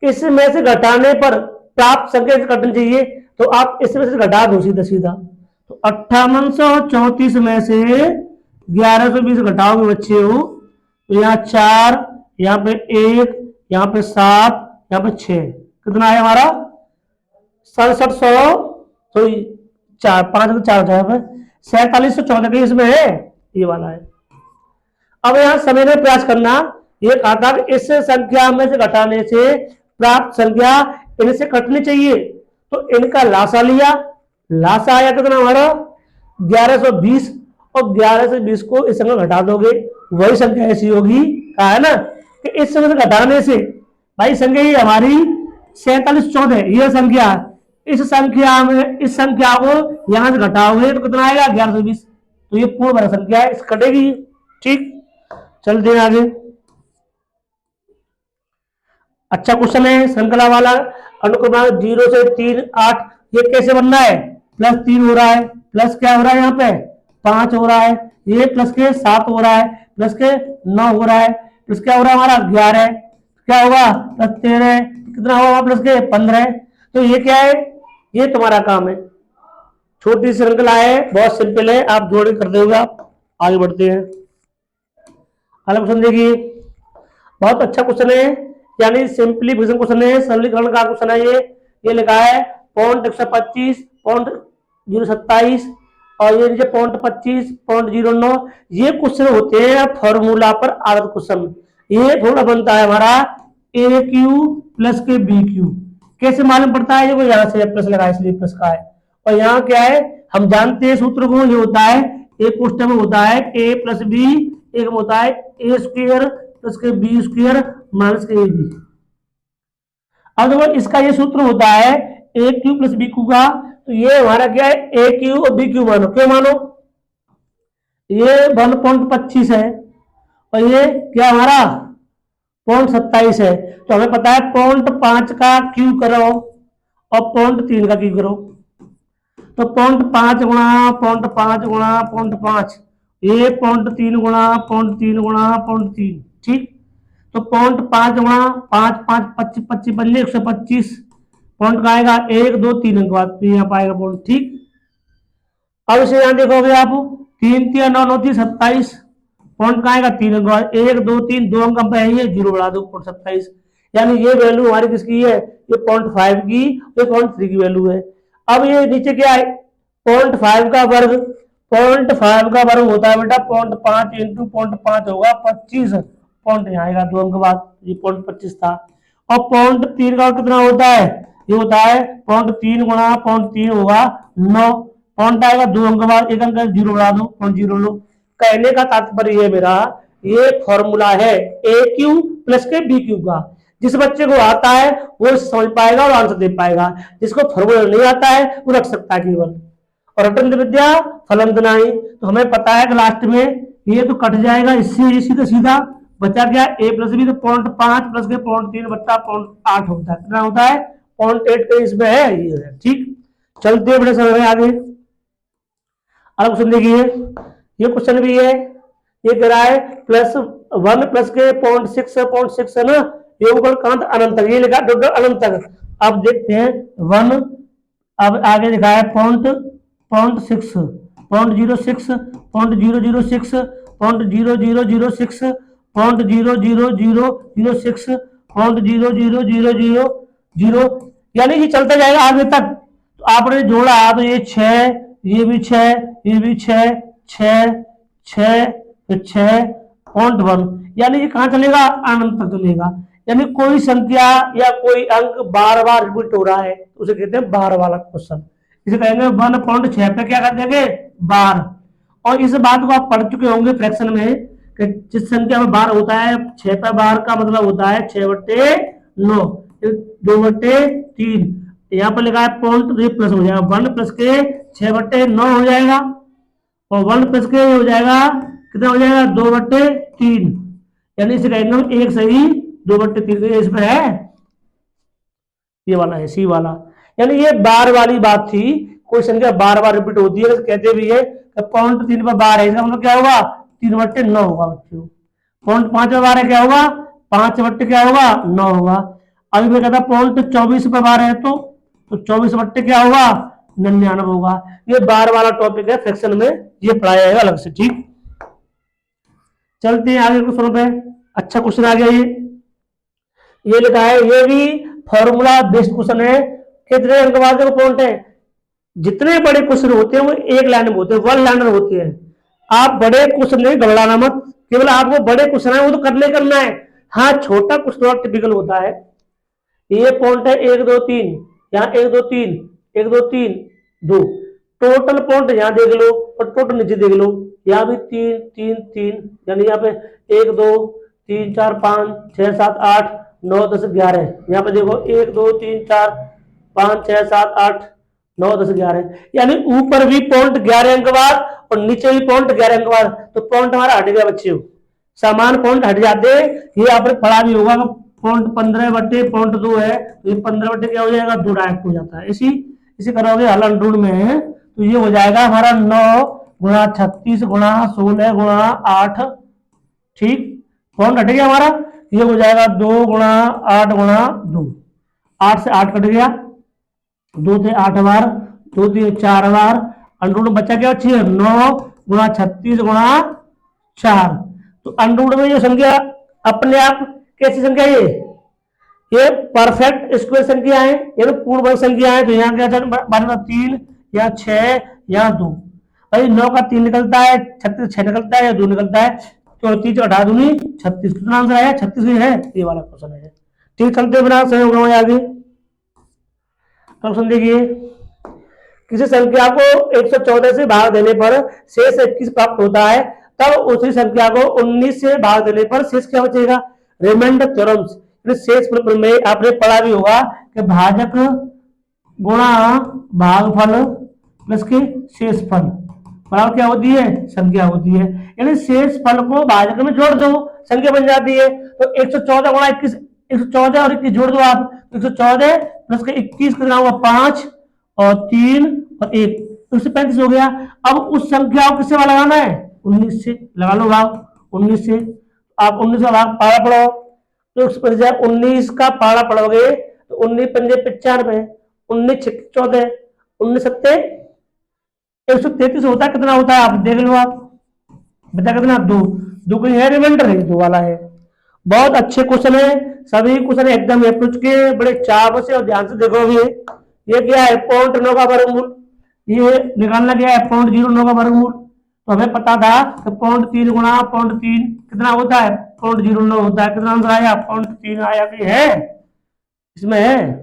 [SPEAKER 1] इसमें से घटाने पर प्राप्त संख्या से कटनी चाहिए, तो आप इसमें से घटा दो सीधा सीधा, तो 5834 में से 1120 घटाओगे बच्चे हो, तो यहाँ 4, यहाँ पे 1, यहाँ पे 7, यहाँ पे 6, कितना है हमारा 6700, तो 4 5 4 4714 के इसमें है, ये वाला है। अब यहाँ समय में प्रयास करना, ये कहा था कि इस संख्या में से घटाने से प्राप्त संख्या इनसे कटनी चाहिए, तो इनका लासा लिया, लासा आया कितना हमारा 1120, और 1120 को इस संख्या घटा दोगे, वही संख्या ऐसी होगी, कहा है ना कि इस संख्या से घटाने से, भाई संख्या ये हमारी 4714 ये संख्या, इस संख्या में इस संख्या को यहां से घटाओगे तो कितना आएगा 1120, तो ये पूर्ण वर्ग संख्या है, इस कटेगी। ठीक, चलते हैं आगे। अच्छा क्वेश्चन है श्रृंखला वाला, अनुक्रमांक 0 से 3 8, ये कैसे बनना है, प्लस 3 हो रहा है, प्लस क्या हो रहा है यहाँ पे 5 हो रहा है, ये प्लस के 7 हो रहा है, प्लस के 9 हो रहा है, प्लस क्या हो रहा है हमारा 11, क्या होगा प्लस 13, कितना होगा प्लस के 15, तो ये क्या है, ये तुम्हारा काम है, छोटी श्रृंखला है, बहुत सिंपल है, आप जोड़ कर दोगे। आप आगे बढ़ते हैं, अगला क्वेश्चन देखिए, बहुत अच्छा क्वेश्चन है, यानी सिंप्लीफिकेशन क्वेश्चन है, सरलीकरण का क्वेश्चन है ये लिखा है 0.125 0.027 और ये नीचे 0.25 0.09, ये क्वेश्चन होते हैं फॉर्मूला पर आधारित क्वेश्चन। ये थोड़ा बनता है हमारा ए क्यू प्लस के बी क्यू, कैसे मालूम पड़ता है, ये यहाँ से प्लस लगा इसलिए प्लस का है, और यहाँ क्या है हम जानते हैं सूत्र को, ये होता है एक क्वेश्चन में होता है ए प्लस बी, एक में होता है ए स्क्वायर प्लस के बी स्क्वायर माइनस के ए बी। अब देखो इसका ये सूत्र होता है ए क्यू प्लस बी क्यू का, तो ये हमारा क्या है ए क्यू और बी क्यू मानो, क्यों मानो, ये 1.25 है और ये क्या हमारा 0.27 है, तो हमें पता है 0.5 का क्यू करो और 0.3 का क्यू करो, तो 0.5 गुणा 0.5 गुणा 0.5, ये 0.3 गुणा 0.3 गुणा 0.3, ठीक, तो 0.5 गुणा 5 5 25 25 बन 125, पॉइंट का आएगा 1 2 3 अंक बाद, तो यहाँ पाएगा पॉइंट, ठीक। अब इसे यहाँ देखोगे आप 3 3 9 9 3 27, पॉइंट का आएगा 3 अंक बाद, 1 2 3 2 अंक पे है, ये 0 बढ़ा दो 0.27, यानी ये वैल्यू हमारी किसकी है, ये 0.5 की, ये 0.3 की वैल्यू है। अब ये नीचे क्या है 0.5 का वर्ग, 0.5 का वर्ग होता है बेटा 0.5 इंटू 0.5 होगा 25, पॉइंट यहाँ आएगा 2 अंक बाद, ये 0.25 था। और 0.3 का कितना होता है, ये होता है 0.3 गुणा 0.3 होगा 9, पॉइंट आएगा 2 अंक बाद, 1 अंक 0 बढ़ा दो 0.0 लो। कहने का तात्पर्य ये मेरा, ये फॉर्मूला है ए क्यू प्लस के बी क्यू का, जिस बच्चे को आता है वो समझ पाएगा और आंसर दे पाएगा, जिसको फॉर्मूला नहीं आता है वो रख सकता है केवल, और रटन विद्या फलंत नहीं, तो हमें पता है कि लास्ट में ये तो कट जाएगा, इससे सीधा सीधा बचा क्या ए प्लस बी, तो 0.5 प्लस के 0.3 बच्चा 0.8 होता है, कितना होता है 0.8 के इसमें है, ये है, ठीक। चलते बड़े समय में आगे, अब क्वेश्चन देखिए, ये क्वेश्चन भी है, ये कह रहा है +1 प्लस के 0.6 है ना, योगफल कहां तक अनंत तक, ये लिखा टोटल अनंत तक। अब देखते हैं 1, अब आगे लिखा है 0.6 0.06 0.006 0.0006 0.00006 0.00000, यानी ये चलता जाएगा आगे तक। तो आपने जोड़ा तो ये 6, ये भी 6, ये भी 6 6 6 6.1, यानी ये कहां चलेगा अनंत तक चलेगा, यानी कोई संख्या या कोई अंक बार बार रिपीट हो रहा है तो उसे कहते हैं बार वाला क्वेश्चन, इसे कहेंगे 1.6 पे क्या कर देंगे बार। और इस बात को आप पढ़ चुके होंगे फ्रैक्शन में कि जिस संख्या में बार होता है 6 पे बार का मतलब होता है 6/9, 2/3। यहाँ पर लिखा है पॉइंट, ये प्लस हो जाएगा 1 प्लस के 6/9 हो जाएगा, और 1 प्लस के हो जाएगा कितना हो जाएगा 2/3, यानी इसे कहेंगे हम एक सही 2/3। इसमें है ये वाला है सी वाला, यानी ये बार वाली बात थी। कोई संख्या बार बार रिपीट होती है, कहते भी है पॉइंट 3 पर बार है, इसका मतलब क्या होगा 3/9 होगा बच्चों। पॉइंट 5 पर बार है क्या होगा 5 क्या होगा 9 होगा। अभी मैं कहता पॉइंट 24 पर बार है तो 24 क्या होगा 99 होगा। ये बार वाला टॉपिक है फ्रैक्शन में, ये पढ़ाया जाएगा अलग से। ठीक, चलते हैं आगे क्वेश्चन पे। अच्छा क्वेश्चन आ गया ये लिखा है, ये भी फॉर्मूला बेस्ड क्वेश्चन है। कितने अंक वाले पॉइंट है, जितने बड़े क्वेश्चन होते हैं वो एक लाइन में होते हैं, वन लाइनर होते हैं। आप बड़े क्वेश्चन नहीं घबराना मत, केवल आपको बड़े क्वेश्चन है वो तो करना है। हाँ छोटा कुछ थोड़ा टिपिकल होता है। ये पॉइंट है 1 2 3, यहाँ 1 2 3 1 2 3 2, टोटल पॉइंट यहाँ देख लो और टोटल नीचे देख लो, यहाँ भी 3 3 3, यानी यहाँ पे 1 2 3 4 5 6 7 8 9 10 11। यहाँ पे देखो 1 2 3 4 5 6 7 8 9 10 11, यानी ऊपर भी पॉइंट 11 अंक बाद और नीचे भी पॉइंट 11 अंक बाद। तो पॉइंट हमारा हट गया बच्चे, समान पॉइंट हट जाते। ये आपने पढ़ा भी होगा पॉइंट 15/2 है, तो ये 15 क्या हो जाएगा 2 डायरेक्ट हो जाता है। इसी करोगे हल अंडरूट में, तो ये हो जाएगा हमारा 9 गुणा 36 गुणा 16 गुणा 8। ठीक, पॉइंट हट गया हमारा, ये हो जाएगा 2 गुणा 8 गुणा 2, 8 से 8 कट गया, 2 से 8 बार, 2 से 4 बार, अंडरूट बचा क्या चाहिए 9 गुणा 36 गुणा 4। तो अंडरूट में ये संख्या अपने आप कैसी संख्या ये परफेक्ट स्क्वायर संख्या है, ये पूर्ण वर्ग संख्या है। तो यहाँ क्या 3, यहाँ 6, यहाँ 2। भाई 9 का 3 निकलता है, 36 6 निकलता है, या 2 निकलता है, 34 अठा दूनी 36। कितना आंसर आया 36 है, ये वाला क्वेश्चन है। ठीक, चलते बिना सही होगा आगे। क्वेश्चन देखिए, किसी संख्या को 114 से भाग देने पर शेष 21 प्राप्त होता है, तब उसी संख्या को 19 से भाग देने पर शेष क्या बचेगा। रिमाइंडर थ्योरम्स, शेष फल में आपने पढ़ा भी होगा कि भाजक गुणा भागफल प्लस के शेष फल बराबर क्या होती है संख्या होती है। यानी शेष फल को भाजक में जोड़ दो संख्या बन जाती है। तो 114 गुणा 21, 114 और 21 जोड़ दो आप, 114 प्लस के 21 कितना हुआ 5 और 3 और 1, 135 हो गया। अब उस संख्या को किससे लगाना है 19 से, लगा लो भाग 19 से। आप 19 का भाग पारा पढ़ो, तो 19 का पारा पढ़ोगे तो 19 पंजे 95, 19 6 14, 19 सत्ते 133 होता है। कितना होता है आप देख लो, आप बता कितना 2, 2 कोई है रिमाइंडर है 2 वाला है। बहुत अच्छे क्वेश्चन है, सभी क्वेश्चन एकदम अप्रोच के बड़े चाव से और ध्यान से देखोगे। ये क्या है 0.9 का वर्गमूल, ये निकालना क्या है 0.09 का वर्गमूल। तो हमें पता था कि 0.3 गुणा 0.3 कितना होता है 0.09 होता है। कितना आंसर आया 0.3 आया कि है, इसमें है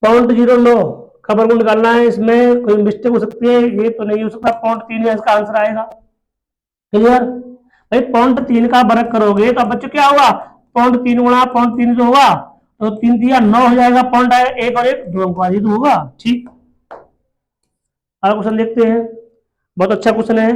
[SPEAKER 1] 0.09 का वर्गमूल निकालना है। इसमें कोई मिस्टेक हो सकती है, ये तो नहीं हो सकता, 0.3 इसका आंसर आएगा। क्लियर भाई, 0.3 का वर्ग करोगे तो अब बच्चों क्या होगा 0.3 गुणा 0.3 जो होगा तो 3 दिया 9 हो जाएगा, पॉइंट आएगा 1 और 1 2 अंक वाली तो होगा। ठीक, अगला क्वेश्चन देखते हैं, बहुत अच्छा क्वेश्चन है।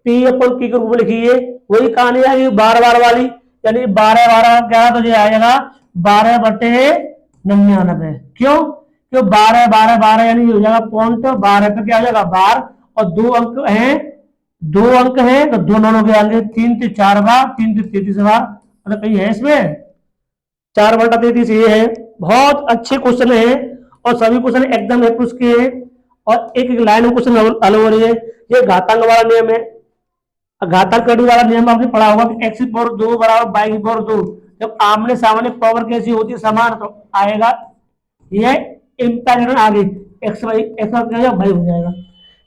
[SPEAKER 1] पी अपन की के रूप में लिखिए, वही कहानी है 12 वाली, यानी 12 12 11 तो ये आएगा 12/99। क्यों, क्यों 12 12 12 यानी हो जाएगा पॉइंट 12 पे क्या हो जाएगा 12 और 2 अंक हैं, 2 अंक हैं तो 2 नौ के आगे 3 से 4 बार, 3 से 33 बार, मतलब कहीं है इसमें 4/33 ये है। बहुत अच्छे क्वेश्चन है और सभी क्वेश्चन एकदम अप्रोच के हैं और एक एक लाइन में क्वेश्चन हल हो रही है। ये घातांक वाला नियम है, घातांक कड़ी वाला नियम आपने पढ़ा होगा कि x की पावर 2 बराबर y की पावर 2। जब आमने सामने पावर कैसी होती है समान तो आएगा ये इंपैक्ट आगे x वाई x का क्या भाई हो जाएगा।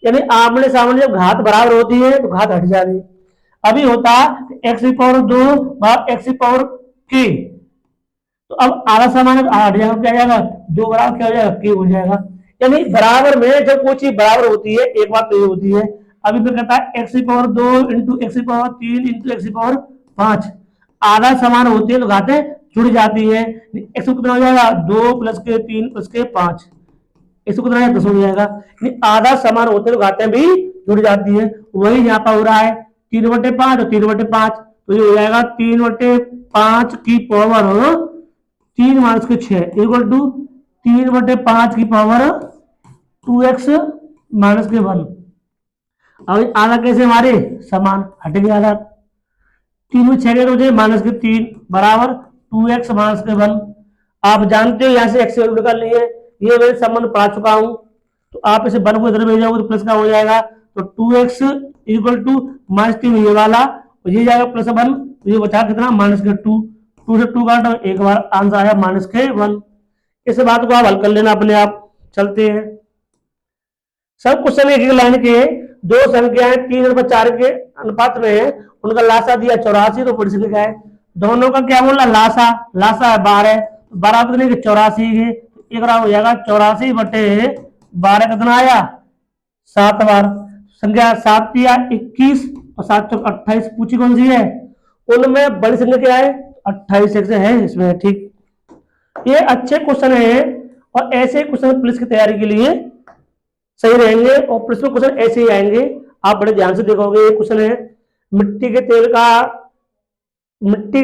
[SPEAKER 1] यानी आमने सामने जब घात बराबर होती है तो घात हट जाती है। अभी होता x की पावर 2 बराबर x की पावर k, तो अब आधा सामान हट जाएगा क्या जाएगा 2 बराबर क्या हो जाएगा k हो जाएगा। यानी बराबर में जब कोई चीज बराबर होती है, एक बात तो ये होती है, अभी मैं कहता है एक्स की पावर 2 इंटू एक्स की पावर 3 इंटू एक्स की पावर 5, आधा समान होती है तो घातें जुड़ जाती है। एक्स को कितना हो जाएगा, 2 प्लस के 3 प्लस के 5, इसको कितना 10 हो जाएगा। आधा समान होते हैं तो घातें भी जुड़ जाती है। वही यहाँ पर हो रहा है 3/5 और 3/5, तो ये हो जाएगा 3/5 की पावर 3 माइनस के 6 इक्वल टू 3/5 की पावर 2x माइनस के 1। अब आधा कैसे हमारे समान हट गया आधा, 3 में 6 हो जाए माइनस के 3 बराबर 2x माइनस के 1। आप जानते हो यहाँ से x वैल्यू निकाल ली है, ये मैं संबंध पढ़ा चुका हूं, तो आप इसे 1 को इधर भेज जाओगे तो प्लस का हो जाएगा, तो 2x इक्वल टू माइनस 3 ये वाला, और ये जाएगा प्लस 1, तो ये बचा कितना माइनस के 2, 2 से 2 काटो, एक बार आंसर आया माइनस के 1। इस बात को आप हल कर लेना अपने आप। चलते हैं, सब क्वेश्चन एक लाइन के दो संख्याएं 3/4 के अनुपात में है, उनका लासा दिया 84, तो पढ़ लिखा है दोनों का क्या बोला, लासा, लासा है 12, 12 कितने के 84 के, एक हो जाएगा 84/12 कितना आया 7 बार, संख्या 7 दिया 21 और 7 चौक 28, पूछी कौन सी है, उनमें बड़ी संख्या क्या है 28 है इसमें। ठीक, ये अच्छे क्वेश्चन है और ऐसे क्वेश्चन पुलिस की तैयारी के लिए सही रहेंगे, और प्रश्न क्वेश्चन ऐसे ही आएंगे, आप बड़े ध्यान से देखोगे। ये क्वेश्चन है मिट्टी के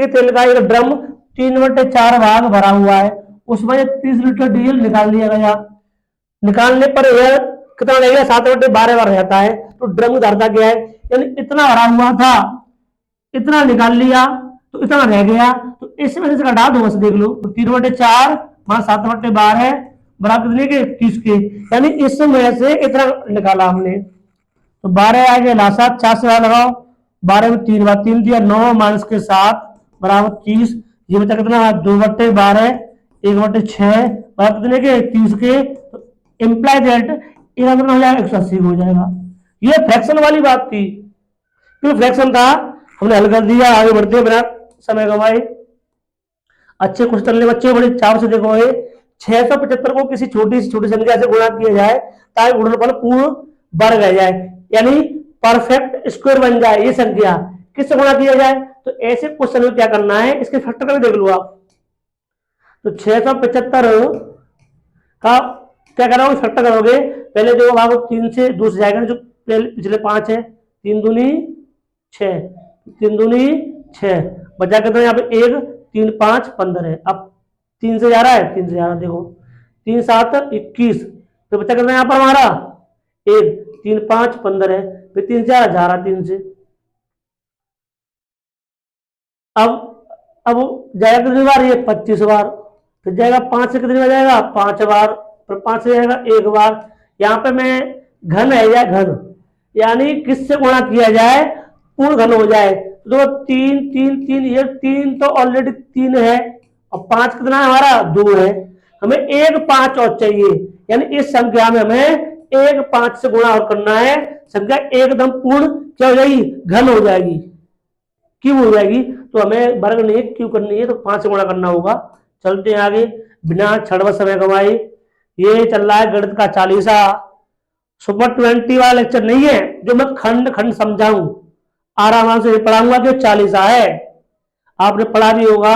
[SPEAKER 1] तेल का एक ड्रम 3/4 भाग भरा हुआ है, उसमें 30 लीटर डीजल निकाल दिया गया, निकालने पर यह कितना रहेगा 7/12 बार रहता है, तो ड्रम की धारता क्या है, यानी इतना भरा हुआ था, इतना निकाल लिया तो इतना रह गया, तो इसमें से घटा दो बस, देख लो, तो 3/4 मां 7/12 बराबर कितने के 30 के, यानी इसमें से इतना निकाला हमने, तो 12 आ गया लासा, 4 से लगाओ, 12 में 3 बार 3 दिया, 9 माइनस के 7 बराबर 30, ये बचा कितना 2/12 1/6 बराबर कितने के 30 के, तो इम्प्लाई दैट ये कितना हो जाएगा 180 हो जाएगा। ये फ्रैक्शन वाली बात थी, क्यों फ्रैक्शन था, हमने हल कर दिया, आगे बढ़ते बिना समय गवाए। अच्छे क्वेश्चन बच्चे बड़े चाव से देखो, 675 को किसी छोटी से छोटी संख्या से गुणा किया जाए ताकि गुणनफल पूर्ण वर्ग आ जाए, यानी परफेक्ट स्क्वायर बन जाए। ये संख्या किससे गुणा किया जाए, तो ऐसे क्वेश्चन में क्या करना है, इसके फैक्टर करके देख लो आप। तो 675 का क्या करोगे, फैक्टर करोगे, पहले देखो भाग 3 से 2 से जाएगा, जो पिछले 5 है, 3 दूनी 6, 3 दूनी 6, बचा कितना यहाँ पे 1 3 5 15 है, अब 3 से जा रहा है, 3 से जा रहा है, देखो 3 7 21, तो बचा कितना यहाँ पर हमारा 1 3 5 15 है, फिर 3 से जा रहा 3 से, अब जाएगा कितनी बार, ये 25 बार, फिर जाएगा 5 से कितनी बार जाएगा 5 बार, फिर 5 से जाएगा 1 बार। यहाँ पे मैं घन है या घन, यानी किससे गुणा किया जाए पूर्ण घन हो जाए, तो 3 3 3, ये 3 तो ऑलरेडी 3 है, और 5 कितना है हमारा 2 है, हमें 1 5 और चाहिए, यानी इस संख्या में हमें 1 5 से गुणा और करना है, संख्या एकदम पूर्ण क्या हो जाएगी, घन हो जाएगी, क्यों हो जाएगी, तो हमें वर्ग नहीं क्यों करनी है, तो 5 से गुणा करना होगा। चलते हैं आगे बिना छड़वा समय गवाए। ये चल रहा है गणित का 40 सुपर 20 वाला लेक्चर नहीं है, जो मैं खंड खंड समझाऊं, आराम से पढ़ाऊंगा, जो 40 है, आपने पढ़ा भी होगा।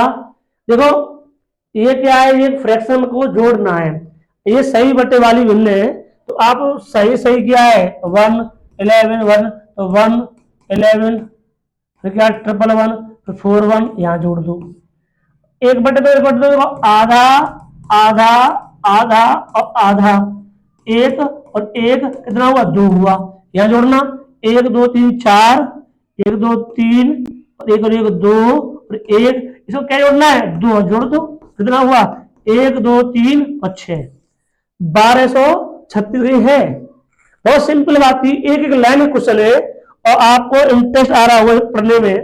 [SPEAKER 1] देखो ये क्या है, ये फ्रैक्शन को जोड़ना है, ये सही बटे वाली भिन्न है, तो आप सही सही क्या है 1 11 1, तो 1 11, फिर क्या 111, फिर 4 1 यहाँ जोड़ दो, 1/2 आधा आधा आधा और आधा, 1 और 1 कितना हुआ 2 हुआ, यहाँ जोड़ना 1 2 3 4, 1 2 3 और 1 2 और 1, इसको क्या जोड़ना है 2 जोड़ दो, कितना हुआ 1 2 3 और 6, 1236 है। बहुत सिंपल बात थी, एक एक लाइन क्वेश्चन है और आपको इंटरेस्ट आ रहा होगा पढ़ने में।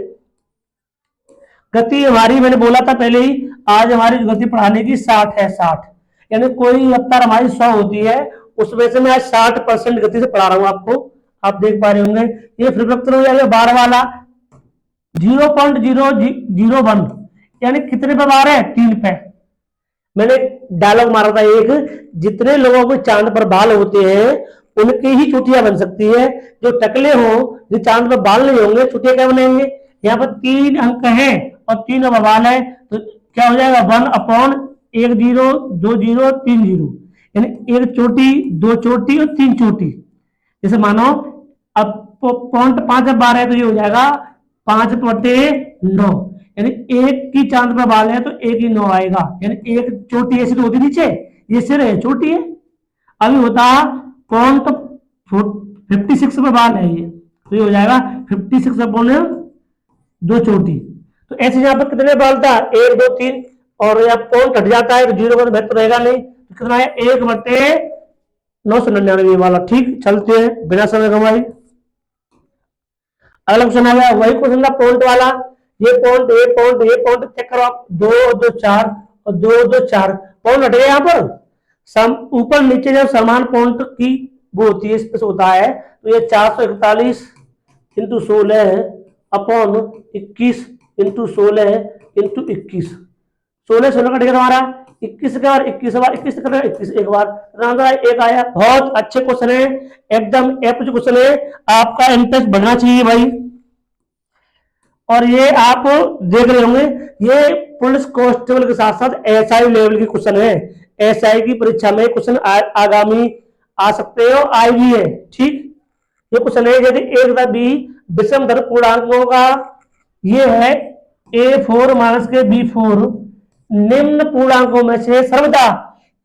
[SPEAKER 1] गति हमारी मैंने बोला था पहले ही, आज हमारी गति पढ़ाने की 60 है, 60, यानी कोई रफ्तार हमारी 100 होती है, उसमें से मैं आज 60% गति से पढ़ा रहा हूं आपको, आप देख पा रहे होंगे। ये फ्रीक्वेंसी हो जाएगा 12 वाला 0.001, यानी कितने पे बार है 3 पे, मैंने डायलॉग मारा था एक, जितने लोगों को चांद पर बाल होते हैं उनकी ही चुटिया बन सकती है, जो टकले हो, जो चांद पर बाल नहीं होंगे, चुटिया क्या बनेंगे। यहाँ पर 3 अंक है और 3 बाल है, तो क्या हो जाएगा 1/1 0 2 0 3 0, यानी 1 चोटी 2 चोटी और 3 चोटी। जैसे मानो अब पॉइंट 5 जब 12 है तो ये हो जाएगा 5/9, यानी एक की चांद पर बाल है तो एक ही 9 आएगा, यानी एक चोटी ऐसी तो होती नीचे, ये सिर है चोटी है। अभी होता पॉइंट 56 पे बाल है ये, तो ये हो जाएगा 56/2 चोटी। तो ऐसे यहाँ पर कितने बाल था 1 2 3, और यहाँ पॉइंट हट जाता है तो 0 का तो बेहतर रहेगा नहीं, तो कितना है 1/999 वाला। ठीक, चलते हैं बिना समय गंवाए। अगला क्वेश्चन आ गया, वही क्वेश्चन था पॉइंट वाला, ये पॉइंट ये पॉइंट ये पॉइंट चेक करो आप, 2 2 4 और 2 2 4 पॉइंट हट गए यहाँ पर। सम ऊपर नीचे जब समान पॉइंट की वो होती है, स्पेस होता है, तो ये 441 into 16 upon 21 into 16 into 21, 16 16 cut गया हमारा, 21 का बार 21 बार 21 का 21 एक बार, एक आया। बहुत अच्छे क्वेश्चन है, एकदम एप्ट क्वेश्चन है, आपका इंटरेस्ट बढ़ना चाहिए भाई। और ये आप देख रहे होंगे, ये पुलिस कांस्टेबल के साथ साथ एसआई लेवल के क्वेश्चन है, एसआई की परीक्षा में क्वेश्चन आगामी आ सकते हो, आई भी है। ठीक, ये क्वेश्चन है, यदि एक तथा बी विषम धन पूर्णांकों का ये है A4 माइनस के B4 निम्न पूर्णांकों में से सर्वदा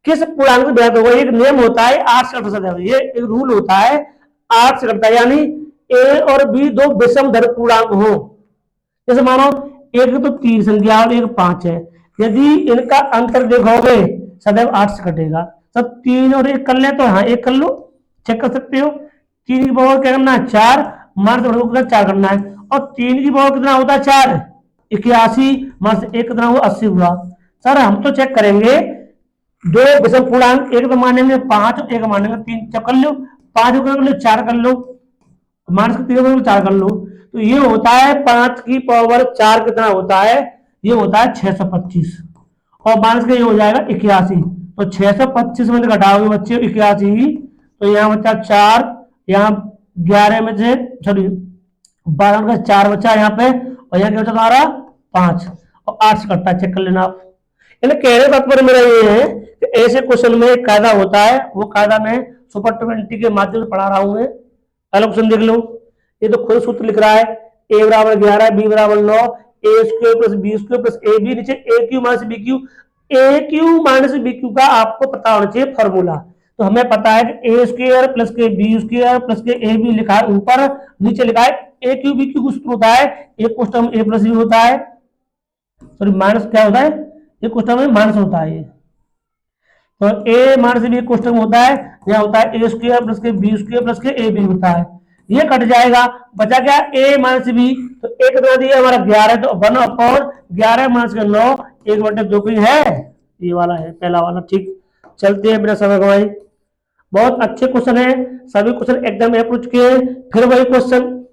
[SPEAKER 1] किस पूर्णांक से ज्ञात होगा। एक नियम होता है 8 से 8, ये एक रूल होता है 8 से घटता है, यानी A और B दो विषम धन पूर्णांक हो। जैसे मानो एक तो 3 संख्या और एक 5 है, यदि इनका अंतर देखोगे सदैव 8 से कटेगा। सब 3 और 1 कर ले तो हाँ 1 कर लो, चेक कर सकते हो। 3 की पावर क्या करना है 4, मार्च 4 करना है, और 3 की पावर कितना होता है 4, 81 मार्च 1 कितना हुआ 80 हुआ। सर हम तो चेक करेंगे दो विषम पूर्णांक, एक तो मानेंगे 5 और एक मानेंगे 3, चेक कर लो, 5 कर लो 4 कर लो, माइनस 3 4 कर लो, तो ये होता है 5 की पावर 4 कितना होता है, ये होता है 625, और माइनस का ये हो जाएगा 81, तो 625 में से घटाओगे बच्चे 81, तो यहाँ बच्चा 4, यहाँ 11 में से सॉरी 12 का 4 बच्चा यहाँ पे, और यहाँ क्या बचा तुम्हारा 5, और 8 से कटता है, चेक कर लेना आप। यानी कहने का तात्पर्य मेरा ये है कि ऐसे क्वेश्चन में एक कायदा होता है, वो कायदा मैं सुपर 20 के माध्यम से पढ़ा रहा हूँ। पहला क्वेश्चन देख लो, ये तो खुद सूत्र लिख रहा है, a बराबर 11 b बराबर 9 a square plus B square plus A B, नीचे A cube minus B cube, A cube minus B cube का आपको पता होना चाहिए फॉर्मूला। तो हमें पता है कि ए स्क्वायर प्लस के बी स्क्वायर प्लस के ए बी लिखा है ऊपर, नीचे लिखा है ए क्यू बी क्यू का सूत्र होता है, एक क्वेश्चन ए प्लस बी होता है, सॉरी माइनस क्या होता है, एक क्वेश्चन में माइनस होता है, तो ए माइनस बी क्वेश्चन होता है, यह होता है ए स्क्वायर प्लस के बी स्क्वायर प्लस के ए बी होता है, ये कट जाएगा, बचा क्या a माइनस बी, तो एक कितना दिया हमारा 11, तो 1/11 माइनस का 9, 1/2 की है, ये वाला है पहला वाला। ठीक, चलते हैं बिना समय गवाए। बहुत अच्छे क्वेश्चन है, सभी क्वेश्चन एकदम अप्रोच के हैं। फिर वही क्वेश्चन,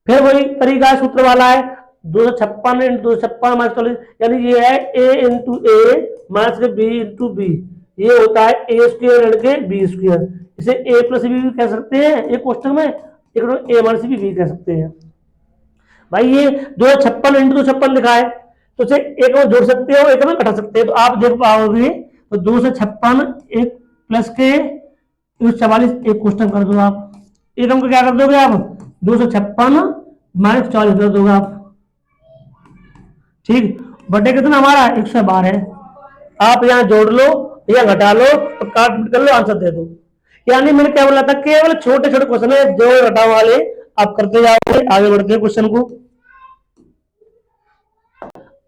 [SPEAKER 1] फिर वही तरीका है, सूत्र वाला है 256 इंटू 256 माइनस 40, यानी ये है a इंटू ए माइनस के बी इंटू बी, ये होता है ए स्क्वायर के बी स्क्वायर, इसे a प्लस बी भी कह सकते हैं एक क्वेश्चन में, एक a माइनस बी कह सकते हैं। भाई ये 256 इंटू 256 लिखा है, तो इसे एक में जोड़ सकते हो, एक में घटा सकते हैं, तो आप देख पाओगे तो 256 एक प्लस के 44 एक क्वेश्चन कर दो आप, एक अंक क्या कर दोगे आप 256 माइनस 40 कर दोगे आप। ठीक, बटे कितना हमारा 112 है, आप यहाँ जोड़ लो या घटा लो तो काट कर लो, आंसर दे दो। यानी मैंने क्या बोला था, केवल छोटे छोटे क्वेश्चन है जोड़ घटाव वाले आप करते जाओगे, आगे बढ़ते हैं क्वेश्चन को।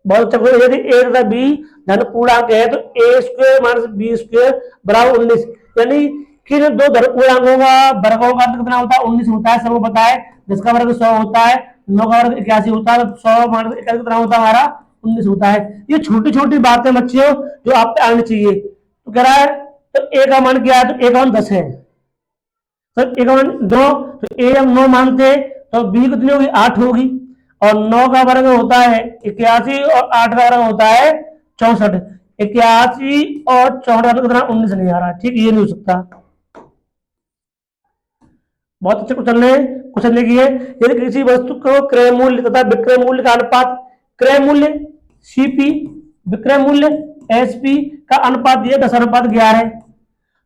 [SPEAKER 1] बहुत अच्छा क्वेश्चन, यदि ए तथा बी धन पूर्णांक है तो ए स्क्वायर माइनस बी स्क्वायर बराबर 19, यानी किन दो धन पूर्णांकों का वर्गों का कितना होता है 19 होता है, सबको पता है। 10 का वर्ग 100 होता है, 9 का वर्ग 81 होता है, 100 माइनस 81 कितना होता है हमारा 19 होता है। ये छोटी छोटी बातें बच्चों जो आप पे आनी चाहिए। तो कह रहा है तो ए का मान क्या है, तो ए का मान 10 है, सर ए का मान 2, तो ए हम 9 मानते तो बी कितनी होगी 8 होगी, और 9 का वर्ग होता है 81 और 8 का वर्ग होता है 64, 81 और 64 कितना 19 नहीं आ रहा, ठीक, ये नहीं हो सकता। बहुत अच्छे क्वेश्चन है। क्वेश्चन देखिए, यदि किसी वस्तु को क्रय मूल्य तथा विक्रय मूल्य का अनुपात, क्रय मूल्य सीपी, विक्रय मूल्य एसपी का अनुपात दिया 10:11,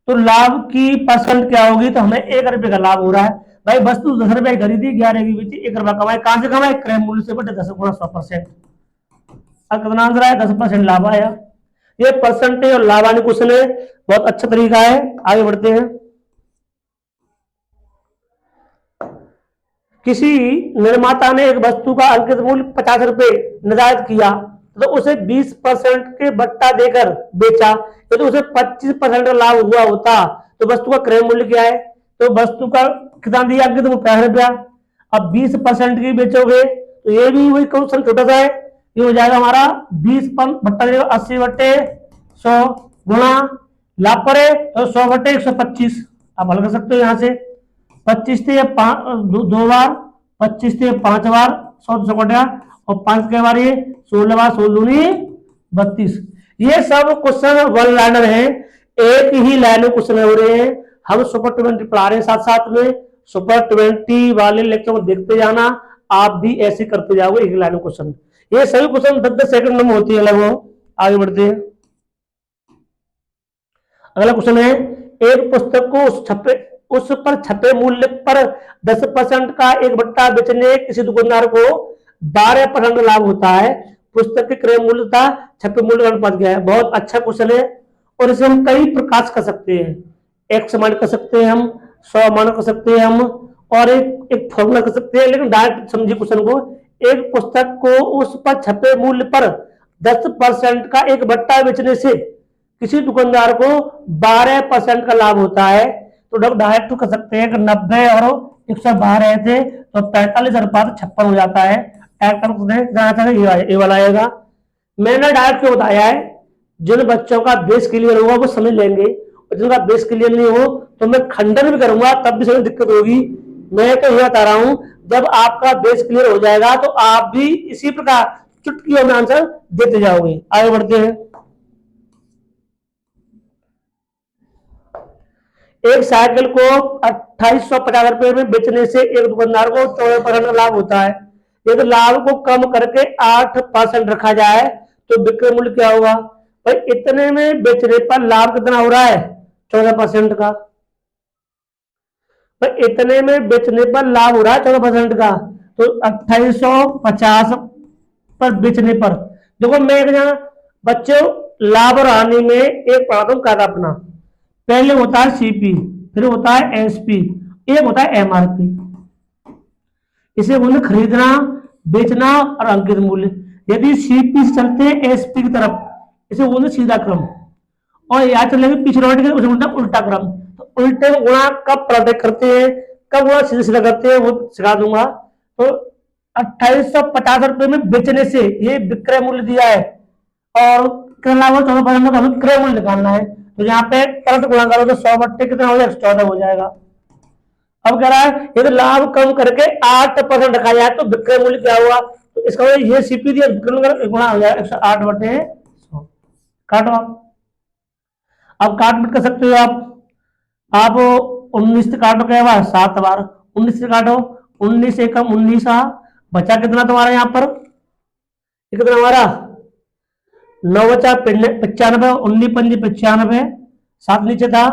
[SPEAKER 1] तो लाभ की परसेंट क्या होगी, तो हमें 1 रुपए का लाभ हो रहा है। भाई वस्तु 10 रुपए खरीदी, 11 की बेची, 1 रुपया कमाए, कहां से कमाए, क्रय मूल्य से बटे 10 गुणा 100%। अब कितना आंसर आया, 10% लाभ आया। ये परसेंटेज और लाभ आने क्वेश्चन है, बहुत अच्छा तरीका है। आगे बढ़ते हैं। किसी निर्माता ने एक वस्तु का अंकित मूल्य 50 रुपए निर्धारित किया, तो उसे 20% के बट्टा देकर बेचा, यदि तो उसे 25% का लाभ हुआ होता, तो वस्तु का क्रय मूल्य क्या है, तो वस्तु का कितना दिया अंकित मूल्य 50 रुपया, अब 20% की बेचोगे, तो ये भी वही क्वेश्चन छोटा सा है, ये हो जाएगा हमारा 20 बट्टा देगा 80/100 गुणा लाभ पर है तो 100/125। आप हल कर सकते हो यहाँ से, 25 थे 2 बार, 25 थे 5 बार, 100 कटा, और 5 के बार ये 16 बार, 16 दूनी 32। ये सब क्वेश्चन वन लाइनर है, एक ही लाइन में क्वेश्चन हो रहे हैं। हम सुपर 20 पढ़ा रहे हैं साथ साथ में, सुपर 20 वाले लेक्चर को देखते जाना, आप भी ऐसे करते जाओगे एक लाइन में क्वेश्चन। ये सभी क्वेश्चन 10-10 सेकंड में होती है लगभग। आगे बढ़ते हैं। अगला क्वेश्चन है, एक पुस्तक को उस पर छपे मूल्य पर 10% का 1/2 बेचने किसी दुकानदार को 12% लाभ होता है, पुस्तक के क्रय मूल्य था छपे मूल्य का अनुपात क्या है। बहुत अच्छा क्वेश्चन है, और इसे हम कई प्रकार कर सकते हैं, 1 मान कर सकते हैं हम, 100 मान कर सकते हैं हम, और एक फॉर्मूला कर सकते हैं। लेकिन डायरेक्ट समझिए क्वेश्चन को, एक पुस्तक को उस पर छपे मूल्य पर 10% का 1/2 बेचने से किसी दुकानदार को 12% का लाभ होता है, तो डायरेक्ट कर सकते हैं कि 90 और 112 थे तो 45 अनुपात 56 हो जाता है। ये वाला आएगा। मैंने डायरेक्ट क्यों बताया है, जिन बच्चों का बेस क्लियर होगा वो समझ लेंगे, और जिनका बेस क्लियर नहीं हो तो मैं खंडन भी करूंगा तब भी समझ दिक्कत होगी। मैं तो यह बता रहा हूं, जब आपका बेस क्लियर हो जाएगा तो आप भी इसी प्रकार चुटकियों में आंसर देते जाओगे। आगे बढ़ते हैं। एक साइकिल को 2850 रुपए में बेचने से एक दुकानदार को 14% का लाभ होता है, यदि लाभ को कम करके 8% रखा जाए तो विक्रय मूल्य क्या होगा। भाई इतने में बेचने पर लाभ कितना हो रहा है, 14% का। भाई इतने में बेचने पर लाभ हो रहा है 14% का, तो 2850 पर बेचने पर, देखो मैं यहाँ बच्चों लाभ और हानि में एक पढ़ाता हूँ कायदा अपना। पहले होता है सीपी, फिर होता है एसपी, एक होता है एमआरपी। इसे बोलते खरीदना, बेचना और अंकित मूल्य। यदि सीपी से चलते हैं एसपी की तरफ, इसे बोलते सीधा क्रम, और या चलेंगे पीछे लौट के उसे बोलते उल्टा क्रम। तो उल्टे गुणा कब पलटे करते हैं, कब गुणा सीधा सीधा करते हैं, वो सिखा दूंगा। तो 2850 रुपए में बेचने से ये विक्रय मूल्य दिया है, और करना वो 14% का क्रय मूल्य निकालना है। तो यहाँ पे पलट गुणा करो तो 100 कितना हो जाएगा, 14 हो जाएगा। अब कह रहा है यदि लाभ कम करके 8% रखा जाए तो विक्रय मूल्य क्या हुआ, तो इसका ये सीपी दिया, गुणा हो जाएगा 108/100। काटो अब काट मत कर सकते हो आप 19 से काटो क्या बार 7 बार, 19 से काटो, 19 से कम 19 बचा कितना तुम्हारा यहाँ पर, कितना हमारा 9 बचा 95, 19 95, 7 नीचे था,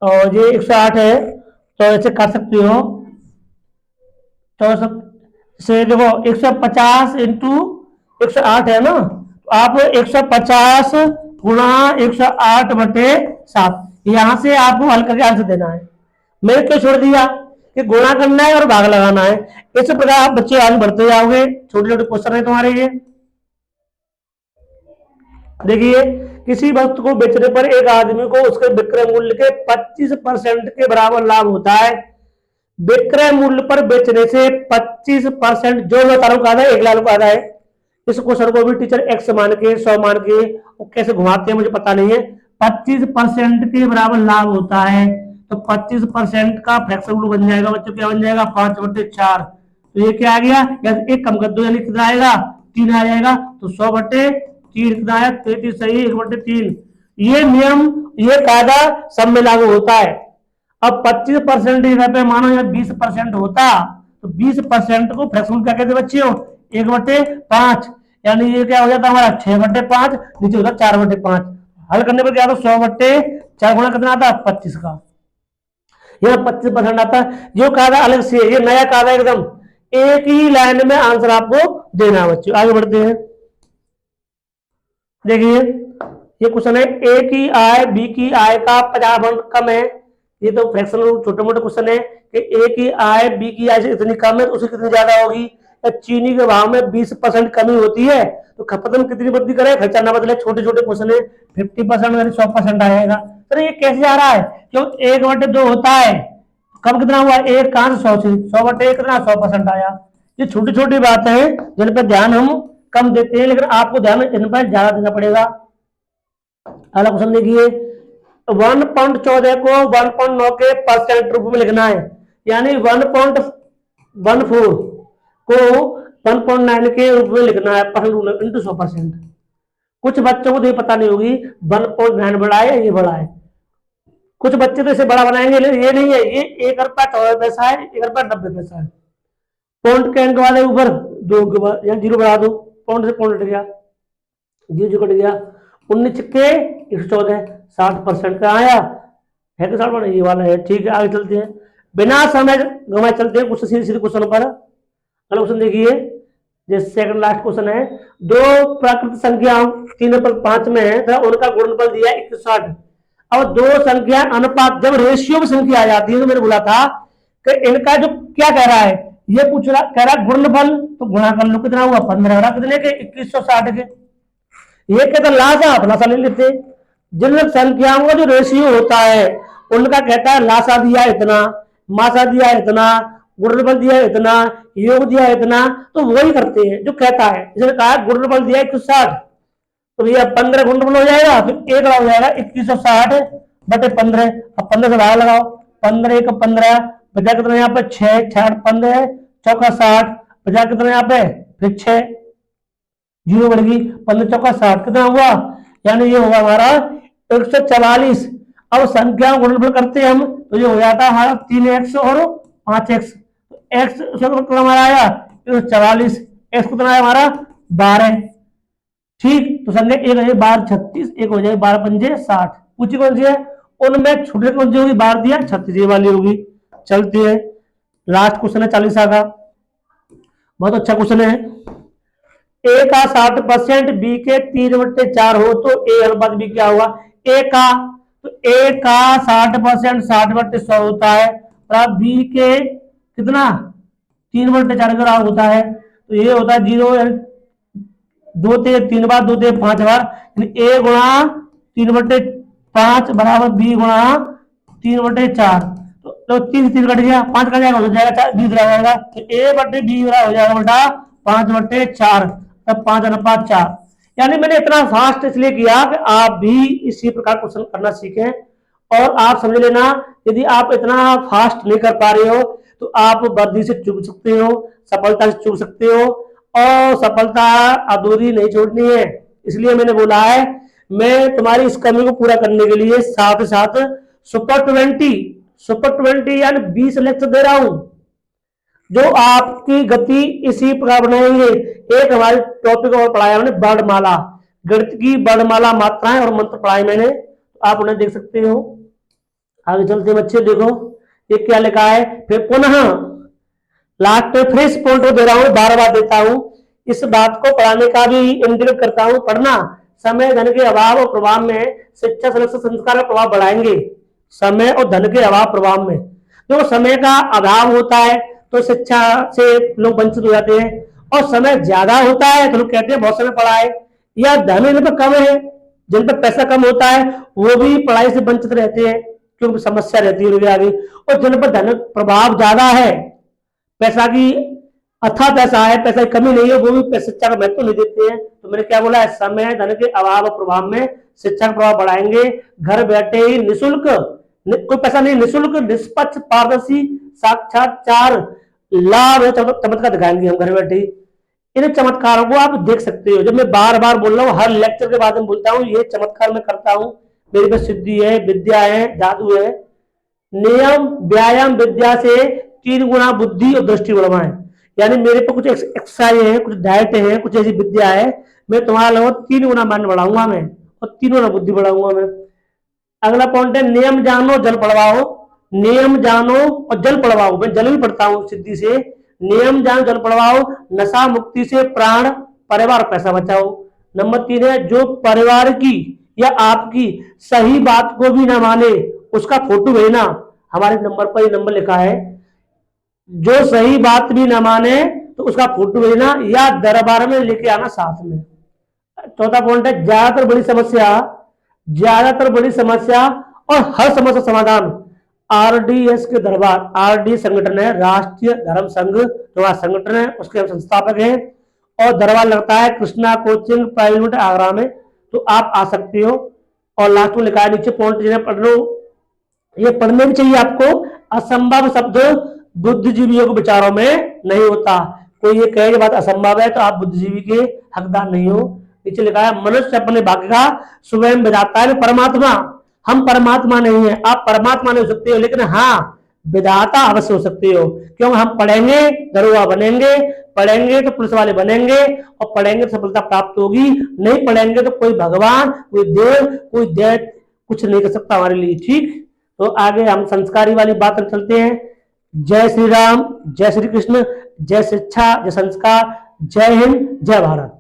[SPEAKER 1] और ये 108 है, तो ऐसे कर सकते हो। तो से देखो 150 इंटू 108 है ना, तो आप 150 गुणा 108/7, यहां से आपको हल करके आंसर देना है। मैंने क्यों छोड़ दिया कि गुणा करना है और भाग लगाना है, इस प्रकार आप बच्चे आगे बढ़ते जाओगे। छोटे छोटे क्वेश्चन है तुम्हारे ये। देखिए, किसी वस्तु को बेचने पर एक आदमी को उसके विक्रय मूल्य के 25% के बराबर लाभ होता है। विक्रय मूल्य पर बेचने से 25%, जो मैं तारों का आधा 1 लाख का आधा है। इस क्वेश्चन को भी टीचर x मान के 100 मान के वो कैसे घुमाते हैं मुझे पता नहीं है। 25% के बराबर लाभ होता है, तो 25% का फ्रैक्शन रूल बन जाएगा बच्चों, क्या बन जाएगा 5/4। तो ये क्या आ गया, एक कम कर दो यानी कितना आएगा 3 आ जाएगा, तो 100/3 3 कितना आया 33 सही 1/3। ये नियम ये कायदा सब में लागू होता है। अब 25% की जगह पे मानो या 20% होता तो 20% को फ्रैक्शन क्या कहते बच्चियों 1/5, यानी ये क्या हो जाता हमारा 6/5, नीचे होता 4/5। हल करने पर क्या आता 100/4 गुणा कितना आता 25 का, यह 25% आता है। जो कायदा अलग से है, ये नया कायदा एकदम एक ही लाइन में आंसर आपको देना है बच्चों। आगे बढ़ते हैं, देखिए ये क्वेश्चन है ए की आय बी की आय का 50% कम है। ये तो फ्रैक्शन छोटे मोटे क्वेश्चन है कि ए की आय बी की आय से इतनी कम है तो उससे कितनी ज्यादा होगी। या चीनी के भाव में 20% कमी होती है तो खपत में कितनी वृद्धि करे, खर्चा ना बदले। छोटे छोटे क्वेश्चन है 50% यानी 100% आएगा। सर ये कैसे आ रहा है, क्यों 1/2 होता है, कब कितना हुआ एक कहां से 100 से 100/1 कितना 100% आया। ये छोटी छोटी बातें हैं जिन पर ध्यान हम कम देते हैं, लेकिन आपको ध्यान इन पर ज्यादा देना पड़ेगा। अगला क्वेश्चन देखिए 1.14 को 1.9 के परसेंट रूप में लिखना है, यानी 1.14 को 1.9 के रूप में लिखना है परसेंट इंटू 100%। कुछ बच्चों को तो ये पता नहीं होगी 1.9 बड़ा है या ये बड़ा है। कुछ बच्चे तो इसे बड़ा बनाएंगे, लेकिन ये नहीं है, ये 1 रुपया 14 पैसा है, 1 रुपया 90 पैसा है। पॉइंट के अंक वाले ऊपर 2 के बाद या 0 बढ़ा दो, पॉइंट से पॉइंट कट गया, 0 कट गया। 19 के 114 60% का आया है कि 60 ये वाला है। ठीक है आगे चलते हैं, बिना समय गंवाए चलते हैं कुछ सीधे सीधे क्वेश्चन पर। अगला क्वेश्चन देखिए, जैसे सेकंड लास्ट क्वेश्चन है, दो प्राकृतिक संख्या 3 पर 5 में है तो उनका गुणनफल दिया 160। अब दो संख्या अनुपात जब रेशियो में संख्या आ जाती है तो मैंने बोला था कि इनका जो क्या कह रहा है, ये पूछ रहा कह रहा गुणनफल, तो गुणा कर लो कितना हुआ 15 कितने के 2160 के। ये कहता लासा अपना सा ले लेते, जिन संख्याओं का जो रेशियो होता है उनका कहता है लासा दिया इतना, मासा दिया इतना, गुणनफल दिया इतना, योग दिया इतना, तो वही करते हैं जो कहता है। इसने कहा गुणनफल दिया 160 तो भैया 15 गुणनफल हो जाएगा, फिर एक हो जाएगा 2160/15। अब 15 से बाहर लगाओ, 15 1 15 बचा कितना यहाँ पे 6 6 15 चौका 60 बचा कितना यहाँ पे फिर 6 0 बढ़ गई 15 चौका 60 कितना हुआ, यानी ये होगा हमारा 144। अब संख्या गुणनफल करते हैं हम तो ये हो जाता है हमारा 3x और 5x। एक्स कितना हमारा आया 144, एक्स कितना आया हमारा 12। ठीक, तो संख्या एक हो जाए 12 36, एक हो जाए 12 पंजे 60। पूछी कौन सी है, उनमें छोटे कौन सी होगी 12 दिया 36 ये वाली होगी। चलती है, लास्ट क्वेश्चन है 40 का, बहुत अच्छा क्वेश्चन है। ए का 60% बी के 3/4 हो तो ए अनुपात बी क्या होगा। ए का तो ए का 60% 60/100 होता है और बी के कितना 3/4 का होता है, तो ये होता है 0 2 ते 3 बार 2 ते 5 बार, ए गुणा 3/5 बराबर बी गुणा 3/4। तो 3 3 कट गया 5 कट जाएगा हो जाएगा 20 रह जाएगा, तो a/b हो जाएगा बेटा 5/4, तब 5/4। यानी मैंने इतना फास्ट इसलिए किया कि आप भी इसी प्रकार क्वेश्चन करना सीखें। और आप समझ लेना यदि आप इतना फास्ट नहीं कर पा रहे हो तो आप वर्दी से चूक सकते हो, सफलता से चूक सकते हो, और सफलता अधूरी नहीं छोड़नी है। इसलिए मैंने बोला है मैं तुम्हारी इस कमी को पूरा करने के लिए साथ साथ सुपर 20 यानी 20 लेक्चर दे रहा हूं जो आपकी गति इसी प्रकार बनाएंगे। एक हमारे टॉपिक और पढ़ाया मैंने वर्णमाला, गणित की वर्णमाला मात्राएं और मंत्र पढ़ाए मैंने, आप उन्हें देख सकते हो। आगे चलते बच्चे देखो ये क्या लिखा है, फिर पुनः लास्ट पे फ्रेश पॉइंट दे रहा हूं, बार बार देता हूं। इस बात को पढ़ाने का भी इंडिकेट करता हूं, पढ़ना समय धन के अभाव और प्रभाव में शिक्षा संरक्षण संस्कार का प्रभाव बढ़ाएंगे। समय और धन के अभाव प्रभाव में जो समय का अभाव होता है तो शिक्षा से लोग वंचित हो जाते हैं, और समय ज्यादा होता है तो लोग कहते हैं बहुत समय पढ़ा है, या धन इन पर कम है जिन पर पैसा कम होता है वो भी पढ़ाई से वंचित रहते हैं क्योंकि समस्या रहती है आगे। और जिन पर धन प्रभाव ज्यादा है, पैसा की अथा पैसा है, पैसा की कमी नहीं है, वो भी शिक्षा का महत्व नहीं देते हैं। तो मैंने क्या बोला है, समय धन के अभाव और प्रभाव में शिक्षा का प्रभाव बढ़ाएंगे। घर बैठे ही निःशुल्क, कोई पैसा नहीं, निःशुल्क निष्पक्ष पारदर्शी साक्षात्कार लाभ चमत्कार दिखाएंगे हम घर बैठे ही। इन चमत्कारों को आप देख सकते हो। जब मैं बार बार बोल रहा हूँ, हर लेक्चर के बाद में बोलता हूँ, ये चमत्कार मैं करता हूँ, मेरे पे सिद्धि है, विद्या है, जादू है। नियम व्यायाम विद्या से 3 गुना बुद्धि और दृष्टि बढ़वाएं। यानी मेरे पे कुछ एक्सरसाइज है, कुछ डाइट है, कुछ ऐसी विद्या है, मैं तुम्हारा लगभग 3 गुना मन बढ़ाऊंगा मैं, और 3 गुना बुद्धि बढ़ाऊंगा मैं। अगला पॉइंट है नियम जानो जल पढ़वाओ। नियम जानो और जल पढ़वाओ, मैं जल भी पढ़ता हूँ सिद्धि से। नियम जानो जल पढ़वाओ, नशा मुक्ति से प्राण परिवार पैसा बचाओ। नंबर 3 है जो परिवार की या आपकी सही बात को भी ना माने उसका फोटो भेजना। हमारे नंबर पर ये नंबर लिखा है, जो सही बात भी ना माने तो उसका फोटो भेजना या दरबार में लेके आना साथ में। चौथा पॉइंट है ज्यादातर बड़ी समस्या और हर समस्या समाधान आरडीएस के दरबार। आरडी संगठन है, राष्ट्रीय धर्म संघ जो संगठन है, उसके हम संस्थापक हैं, और दरबार लगता है कृष्णा कोचिंग प्राइवेट आगरा में। तो आप आ सकते हो। और लास्ट में लिखा है नीचे पॉइंट जिन्हें पढ़ लो, ये पढ़ने भी चाहिए आपको। असंभव शब्द बुद्धिजीवियों के विचारों में नहीं होता। कोई ये कहे बात असंभव है तो आप बुद्धिजीवी के हकदार नहीं हो। नीचे लिखा है मनुष्य अपने भाग्य का स्वयं विधाता है। परमात्मा, हम परमात्मा नहीं है, आप परमात्मा नहीं हो सकते हो, लेकिन हाँ विधाता अवश्य हो सकते हो। क्योंकि हम पढ़ेंगे दरोगा बनेंगे, पढ़ेंगे तो पुलिस वाले बनेंगे, और पढ़ेंगे तो सफलता प्राप्त होगी। नहीं पढ़ेंगे तो कोई भगवान, कोई देव, कोई दैत कुछ नहीं कर सकता हमारे लिए। ठीक, तो आगे हम संस्कारी वाली बात पर चलते हैं। जय श्री राम, जय श्री कृष्ण, जय शिक्षा, जय संस्कार, जय हिंद, जय भारत।